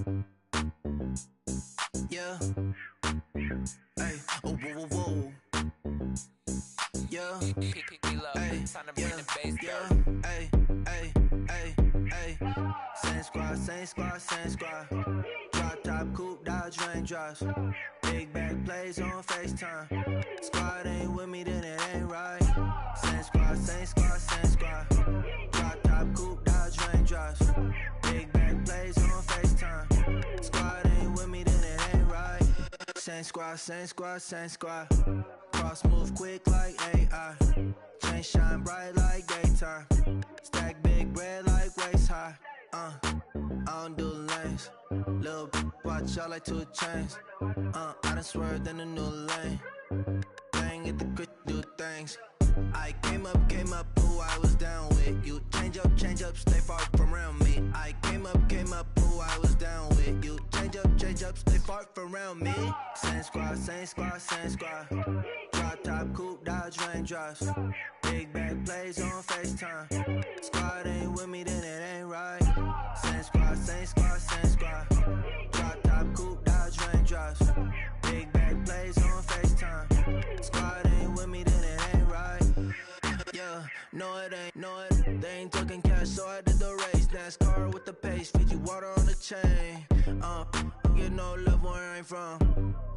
Yeah. Hey. Oh, whoa, whoa, whoa. Yeah. Hey. Yeah. Hey. Same squad. Drop top, coupe, Dodge raindrops. Big back plays on FaceTime. Squad ain't with me, then it ain't right. Same squad. Drop top, coupe, Dodge raindrops. Big back plays on FaceTime. Squad ain't with me, then it ain't right. Same squad. Cross move quick like AI. Chain shine bright like daytime. Stack big bread like waist high. I don't do lanes. Lil' watch out like 2 chains. I done swerved in a new lane. Bang at the crit, do things. I came up, who I was down with. You change up, stay far from around me. I came up, who I was down with. You change change up, stay far from around me. Same squad, same squad, same squad. Drop top, coupe, Dodge raindrops. Big back plays on FaceTime. Squad ain't with me, then it ain't right. Same squad, same squad, same squad. Drop top, coupe, Dodge raindrops. Big back plays on FaceTime. Squad ain't with me, then it ain't right. Yeah, no it ain't, no it. They ain't talking cash, so I did the race. NASCAR with the pace, feed you water on the chain. Get no love where I'm from.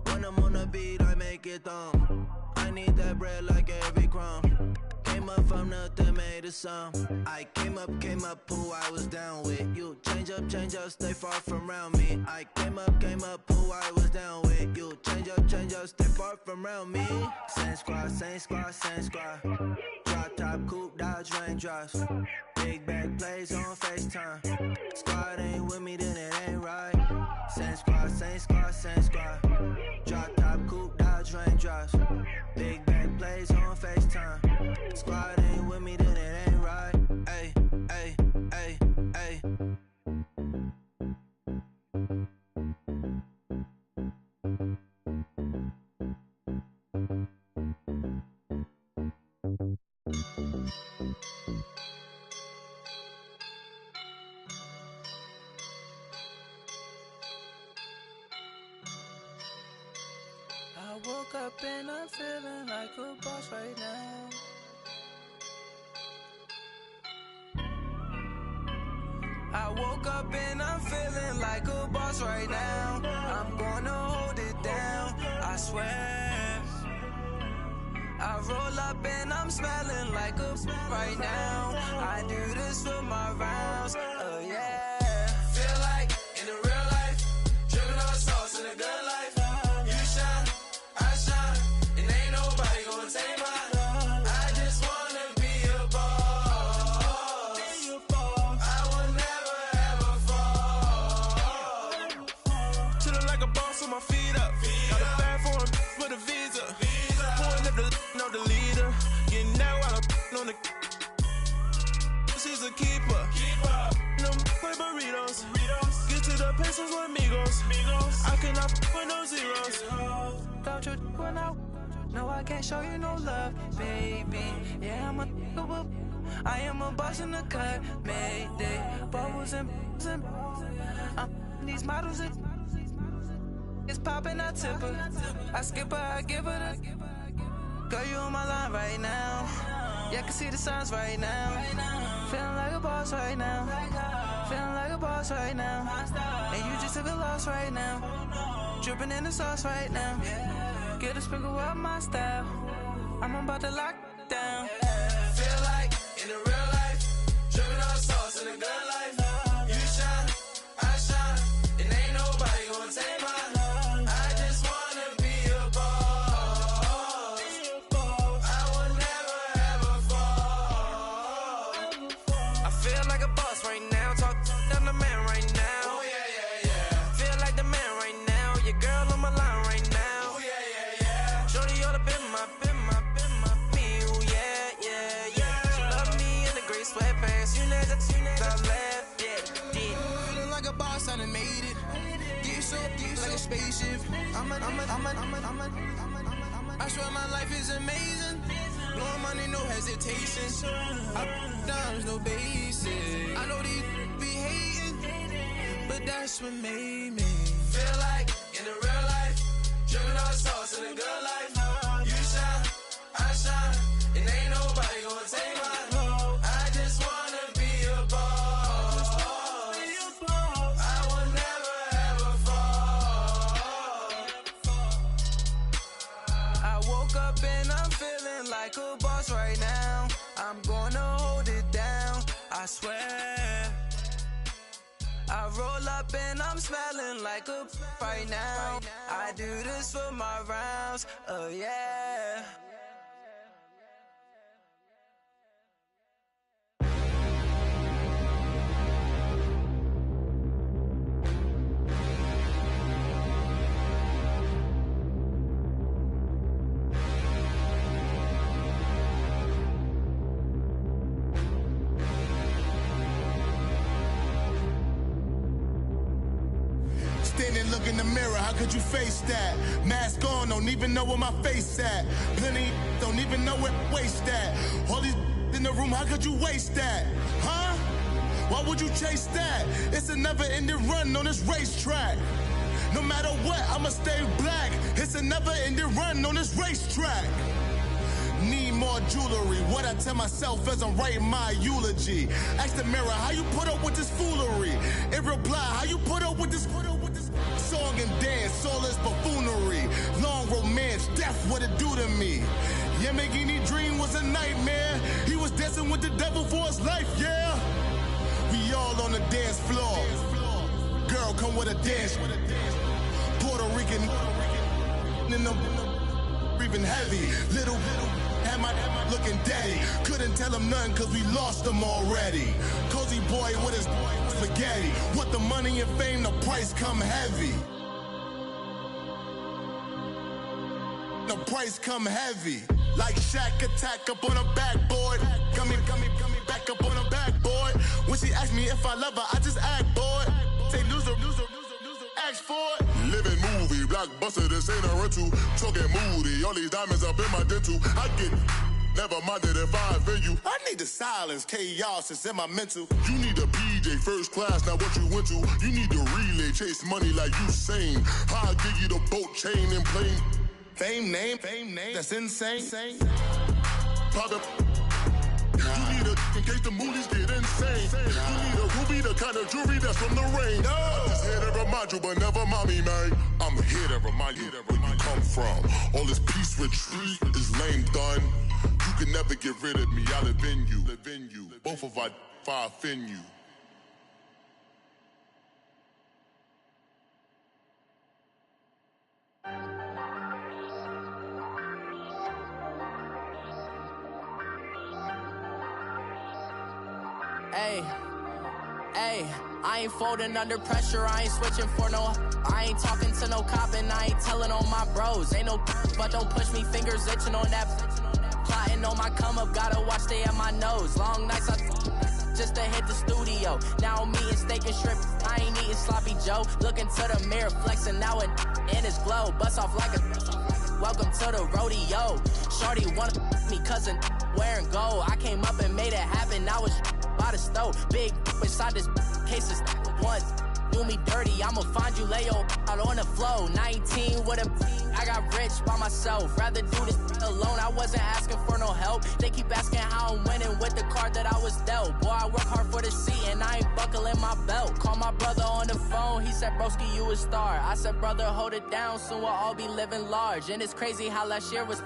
When I'm on the beat, I make it thumb. I need that bread like every crumb. Came up from nothing, made a sum. I came up, who I was down with. You change up, stay far from around me. I came up, who I was down with. You change up, stay far from around me. Same squad, same squad, same squad. Drop top, coupe, Dodge raindrops. Big back plays on FaceTime. Squad ain't with me, then it ain't right. Same squad, same squad, same squad. Drop top, coupe, Dodge raindrops. Big back plays on FaceTime. Squad ain't with me, then it ain't right. Ay, ay, ay, ay. I woke up and I'm feeling like a boss right now. I woke up and I'm feeling like a boss right now. I'm gonna hold it down, I swear. I roll up and I'm smelling like a right now. I do this for my rounds, oh yeah. Feel like in the real life, dripping on sauce in a good life. You shine, I shine, and ain't nobody gonna take mine. I just wanna be a boss. I will never ever fall. Chillin' like a boss with my feet up. Got a bag for him with a visa. Pulling up the leader. Getting out while I'm on the. She's a keeper. No play burritos. Get to the pesos with amigos. I cannot with no zeros. Don't you run out? No, I can't show you no love, baby. Yeah, I am a boss in the cut. Mayday. Bubbles and these models it's popping, I tip her. I skip her, I give her the. Girl, you on my line right now. Yeah, I can see the signs right now. Feeling like a boss right now. Feeling like a boss right now. And you just took a loss right now. Dripping in the sauce right now. Get a sprinkle up my style. I'm about to lock down. Feel like in the real life, dripping on sauce in a good life. You shine, I shine, and ain't nobody gonna take mine. I just wanna be a boss. I will never ever fall. I feel like a boss right now. Talk down the man right now. Oh yeah, yeah, yeah. Feel like the man right now. Your girl on my line right now. Oh yeah, yeah, yeah. Shorty oughta been my me. Oh yeah, yeah, yeah. She love me in the gray sweatpants. You know that's I left, yeah. Feeling like a boss, I done made it. Get so like a spaceship. I swear my life is amazing. Blowing money, no hesitation. Up, downs, no basic. I know these be hating, but that's what made me. Feel like in the real life, dripping on sauce in a good life. You shine, I shine, and ain't nobody gonna take mine. I just wanna be a boss. I will never ever fall. I woke up and I'm feeling like a boss right now. I'm gonna hold it down, I swear. I roll up and I'm smelling like a right now. I do this for my rounds, oh yeah. Standing, look in the mirror, how could you face that? Mask on, don't even know where my face at. Plenty don't even know where waste at. All these in the room, how could you waste that? Huh? Why would you chase that? It's a never-ending run on this racetrack. No matter what, I'ma stay black. It's a never-ending run on this racetrack. Need more jewelry. What I tell myself as I'm writing my eulogy. Ask the mirror, how you put up with this foolery? It reply, how you put up with this song and dance, soulless buffoonery. Long romance, death, what it do to me? Yamagini dream was a nightmare. He was dancing with the devil for his life, yeah. We all on the dance floor. Girl, come with a dance. Puerto Rican in the breathing heavy. Little had my looking daddy. Couldn't tell him nothing cause we lost him already. Cozy boy with his spaghetti. What the money and fame, the price come heavy. The price come heavy. Like Shaq attack up on a backboard. Gummy, back up on a backboard. When she asked me if I love her, I just act bored. Say loser, ask for it. Living movie, blockbuster, this ain't a rental. Talking moody, all these diamonds up in my dental. I get never minded if I offend you. I need the silence, chaos is in my mental. You need a PJ, first class, not what you went to. You need the relay, chase money like you sane. I'll give you the boat, chain, and plane. Fame name, that's insane. Pop it. You need a in case the movies get insane. You need a ruby, the kind of jewelry that's from the rain. I'm just here to remind you, but never mommy, man. I'm here to remind you where you come from. All this peace retreat is lame done. You can never get rid of me. I live in you. Both of our fire offend you. Hey, I ain't folding under pressure, I ain't switching for no. I ain't talking to no cop and I ain't telling on my bros. Ain't no but don't push me, fingers itching on that. Plotting on my come up, gotta watch stay at my nose. Long nights just to hit the studio. Now I'm eating steak and shrimp, I ain't eating sloppy Joe. Looking to the mirror, flexing now it in his glow. Bust off like a welcome to the rodeo. Shorty wanna me cousin wearing gold. I came up and made it happen, I was by the stove. Big inside this cases once do me dirty, I'ma find you lay your out on the floor. 19 with a I got rich by myself. Rather do this alone, I wasn't asking for no help. They keep asking how I'm winning with the card that I was dealt. Boy, I work hard for the seat and I ain't buckling my belt. Call my brother on the phone, he said, broski, you a star. I said, brother, hold it down, soon we'll all be living large. And it's crazy how last year was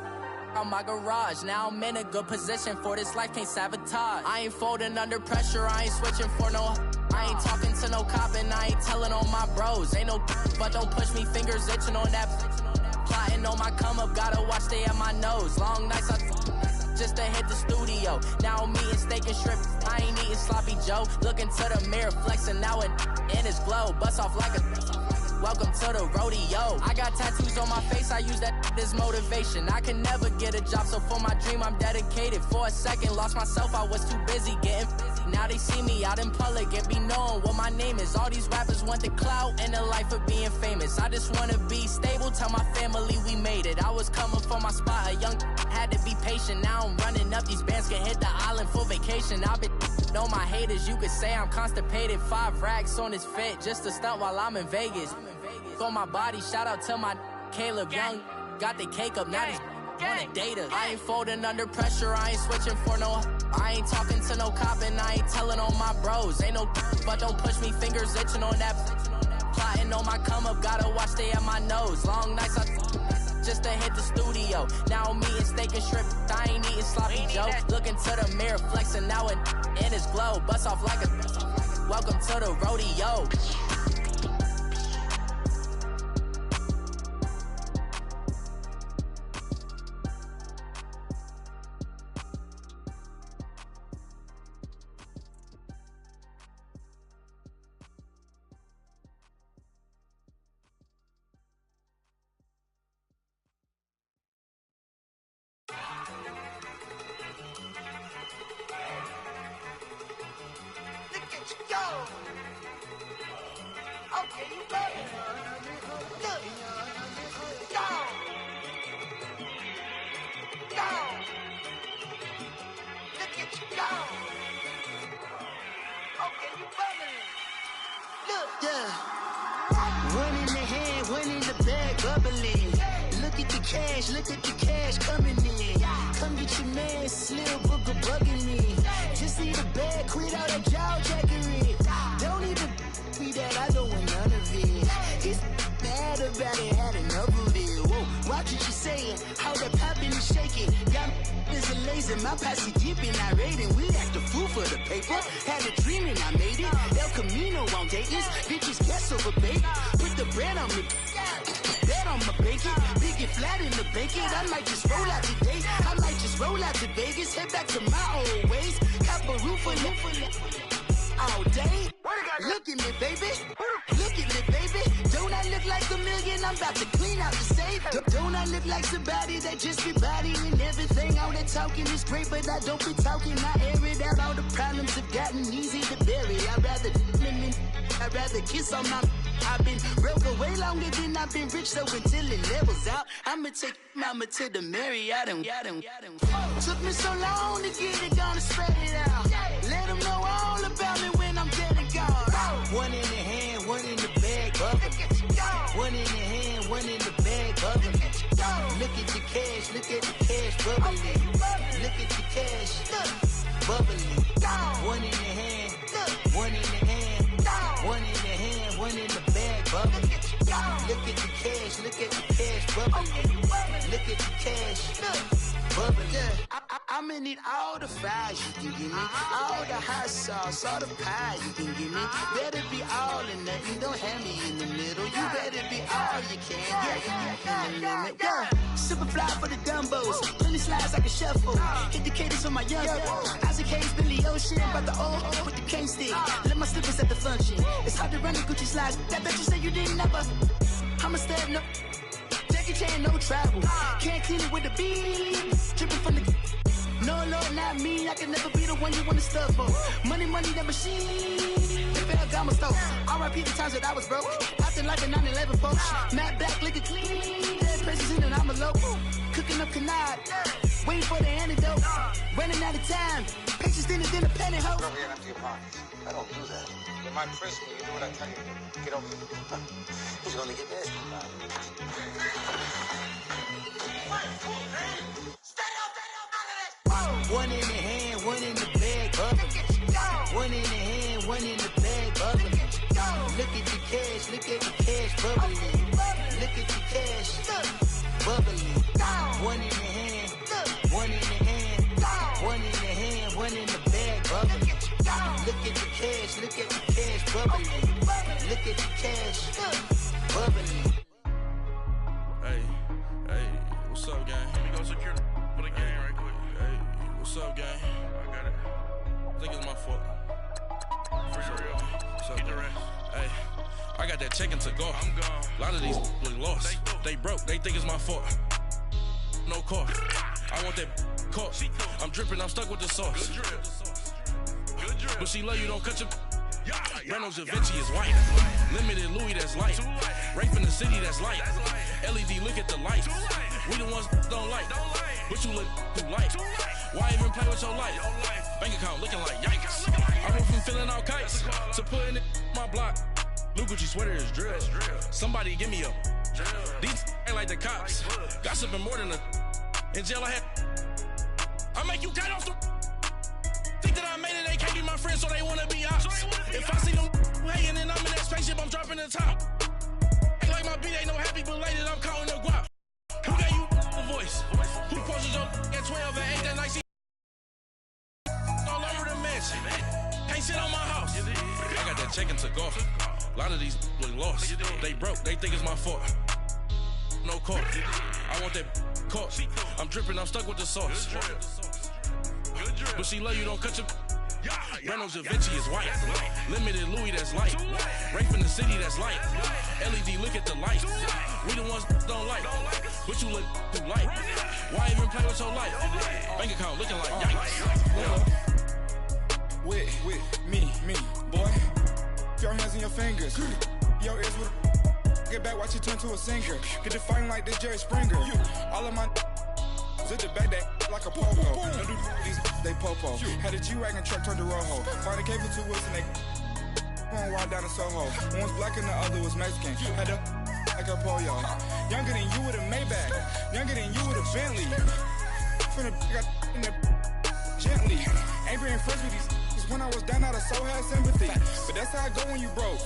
on my garage. Now I'm in a good position for this life, can't sabotage. I ain't folding under pressure, I ain't switching for no. I ain't talking to no cop and I ain't telling on my bros. Ain't no but don't push me, fingers itching on that. Plotting on my come up, gotta watch stay at my nose. Long nights just to hit the studio. Now I'm eating steak and shrimp, I ain't eating sloppy Joe. Looking to the mirror, flexing now it in his glow. Bust off like a welcome to the rodeo. I got tattoos on my face, I use that as motivation. I can never get a job, so for my dream I'm dedicated. For a second, lost myself, I was too busy getting busy. Now they see me out in public and be knowing what my name is. All these rappers want the clout and the life of being famous. I just wanna be stable, tell my family we made it. I was coming for my spot, a young had to be patient. Now I'm running up, these bands can hit the island for vacation. I've been on my haters, you could say I'm constipated. 5 racks on his fit, just to stunt while I'm in Vegas. On my body, shout out to my Caleb Young. Got the cake up, now he's wanna date us. I ain't folding under pressure, I ain't switching for no. I ain't talking to no cop and I ain't telling on my bros. Ain't no but don't push me, fingers itching on that. Plotting on my come up, gotta watch stay at my nose. Long nights just to hit the studio. Now I'm eating steak and shrimp, I ain't eating sloppy Joe. Looking to the mirror, flexing now it in his glow. Bust off like a welcome to the rodeo. Yeah. One in the hand, one in the bag, bubbling. Look at the cash coming in. Come get your man, Slim Booker bugging me. Just need a bag, quit all that jaw jackery. Don't even be that, I don't want none of it. He's mad about it, had enough of it. Whoa, watch what you saying, how that popping and shaking. Y'all is a lazy, my posse dipping, I raiding. We act the fool for the paper. Had a dream and I made it. El Camino on Dayton's, bitches guess over bait. Put the bread on me. Bet on my bacon, big and flat in the bacon. I might just roll out today. I might just roll out to Vegas, head back to my old ways. Have a roof for all day. Look at me, baby. Look at me, baby. Don't I look like a million? I'm about to clean out the safe. Don't I look like somebody that just be bodying everything? All that talking is great, but I don't be talking. I air it out. All the problems have gotten easy to bury. I'd rather kiss on my. I've been broke way longer than I've been rich, so until it levels out, I'ma take mama to the Marriott and took me so long to get it, gonna spread it out. Let them know all about me when I'm dead and gone. One in the hand, one in the bag, bubbling. One in the hand, one in the bag, bubbling. Look at the cash, bubbling. Look at the cash, bubbling. One in the hand, one in the hand. One in the hand, one in the bag, bubbling. Look at the cash, bubbling. Look at the cash, bubbling. I'ma need all the fries you can give me, all the hot sauce, all the pie you can give me. Better be all or nothing, don't have me in the middle. You better be all you can, yeah. Super fly for the Dumbos, plenty slides like a shuffle. Hit the cadence on my young Isaac Hayes, Billy Ocean, but the old with the cane stick. Let my slippers at the function. It's hard to run the Gucci slides. That bet you say you didn't never. I'ma step no. Jackie Chan, no travel. Can't clean it with the beat. Dripping from the. No, Lord, not me. I can never be the one you wanna stuff for. Money, that machine. The Ferragamo store. R.I.P. the times that I was broke. Acting like a 9/11 folks. Matte black, liquor clean. Dead presents in and I'm a local. Cooking up canard. Waiting for the antidote. Running out of time. Patience thinner than a penny hoe. Over here, empty your pockets. I don't do that. In my prison, you do what I tell you. Get over here. He's gonna get nasty. One in the hand, one in the bag, bubbling. One in the hand, one in the bag, bubbling. Look at the cash, bubbling. Look at the cash, bubbling. One in the hand, one in the hand, one in the hand, one in the bag, bubbling. Look at the cash, bubbling. Look at the cash, bubbling. Hey, what's up, gang? Let me go secure for the game right quick. Hey, what's up, gang? I got it. I think it's my fault. For real. What's up, gang? Hey, I got that chicken to go. I'm gone. A lot of these look lost. They broke. They think it's my fault. No car. I want that caught. I'm dripping. I'm stuck with the sauce. Good drip. But she love you. Don't cut your. Reynolds Da Vinci is white. Limited Louis, that's light. Rape in the city, that's light. LED, look at the lights. We the ones don't like. But you look too light. Why even play with your life? Bank account looking like yikes. I went from filling out kites to putting it in my block. Blue Gucci sweater is drill. Somebody give me a. These ain't like the cops. Gossiping more than a. In jail I had. I make you cut off the. Think that I made it, they can't be my friends, so they wanna be ops. If I see them hating and I'm in that spaceship, I'm dropping the top. Ain't like my beat ain't no happy, but later I'm counting the guap. Who gave you the voice? Who posted your at 12 and 8 that night? All over the mansion. Can't sit on my house. I got that chicken to go. A lot of these look lost. They broke, they think it's my fault. No car. I want that caught. I'm dripping, I'm stuck with the sauce. But she love you, don't cut your. Reynolds Da Vinci is white. Limited Louis, that's light. Rape in the city, that's light. LED, look at the lights. We the ones don't like. But you look too light. Why even play with your life? Bank account looking like yikes. With me, boy. Your hands and your fingers. Your ears back, watch it turn to a singer. Get the fighting like this Jerry Springer. All of my zip the back that like a popo. Don't do these they popo. Had a G-Wagon truck turned to Rojo. Find a cave for 2 wheels and they going wild down in Soho. One was black and the other was Mexican. Had a like a pollo. Younger than you with a Maybach. Younger than you with a Bentley. From the got in the gently. Ain't been friends with these. Cause when I was down, I so had sympathy. But that's how I go when you broke.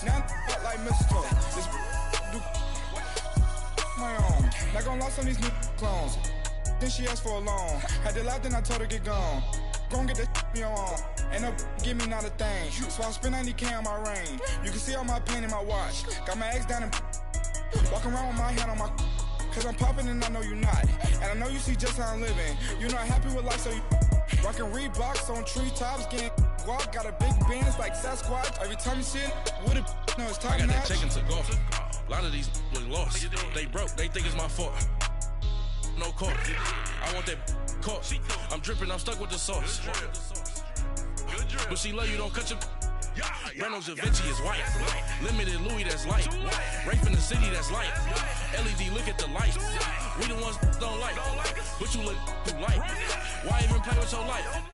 Now I'm like mistletoe. This do my own. Not gonna lost on these new clones. Then she asked for a loan. Had to laugh, then I told her get gone. Gon' get that me on. Ain't no give me not a thing. So I spend 90K on my ring. You can see all my pain in my watch. Got my ex down and walking around with my hand on my. Cause I'm popping and I know you not. And I know you see just how I'm living. You not happy with life, so you rockin' Reeboks on treetops, getting guap. Got a big Benz like Sasquatch. Every time you see it, with it, no, it's top notch. I got that chicken to golf. A lot of these look lost. They broke, they think it's my fault. No court. I want that caught. I'm dripping, I'm stuck with the sauce. But she love you, don't cut your. Breno Javinci is white. Limited Louis, that's light. Rape in the city, that's light. LED, look at the light. We the ones don't like. But you look too light. Why even play with your life?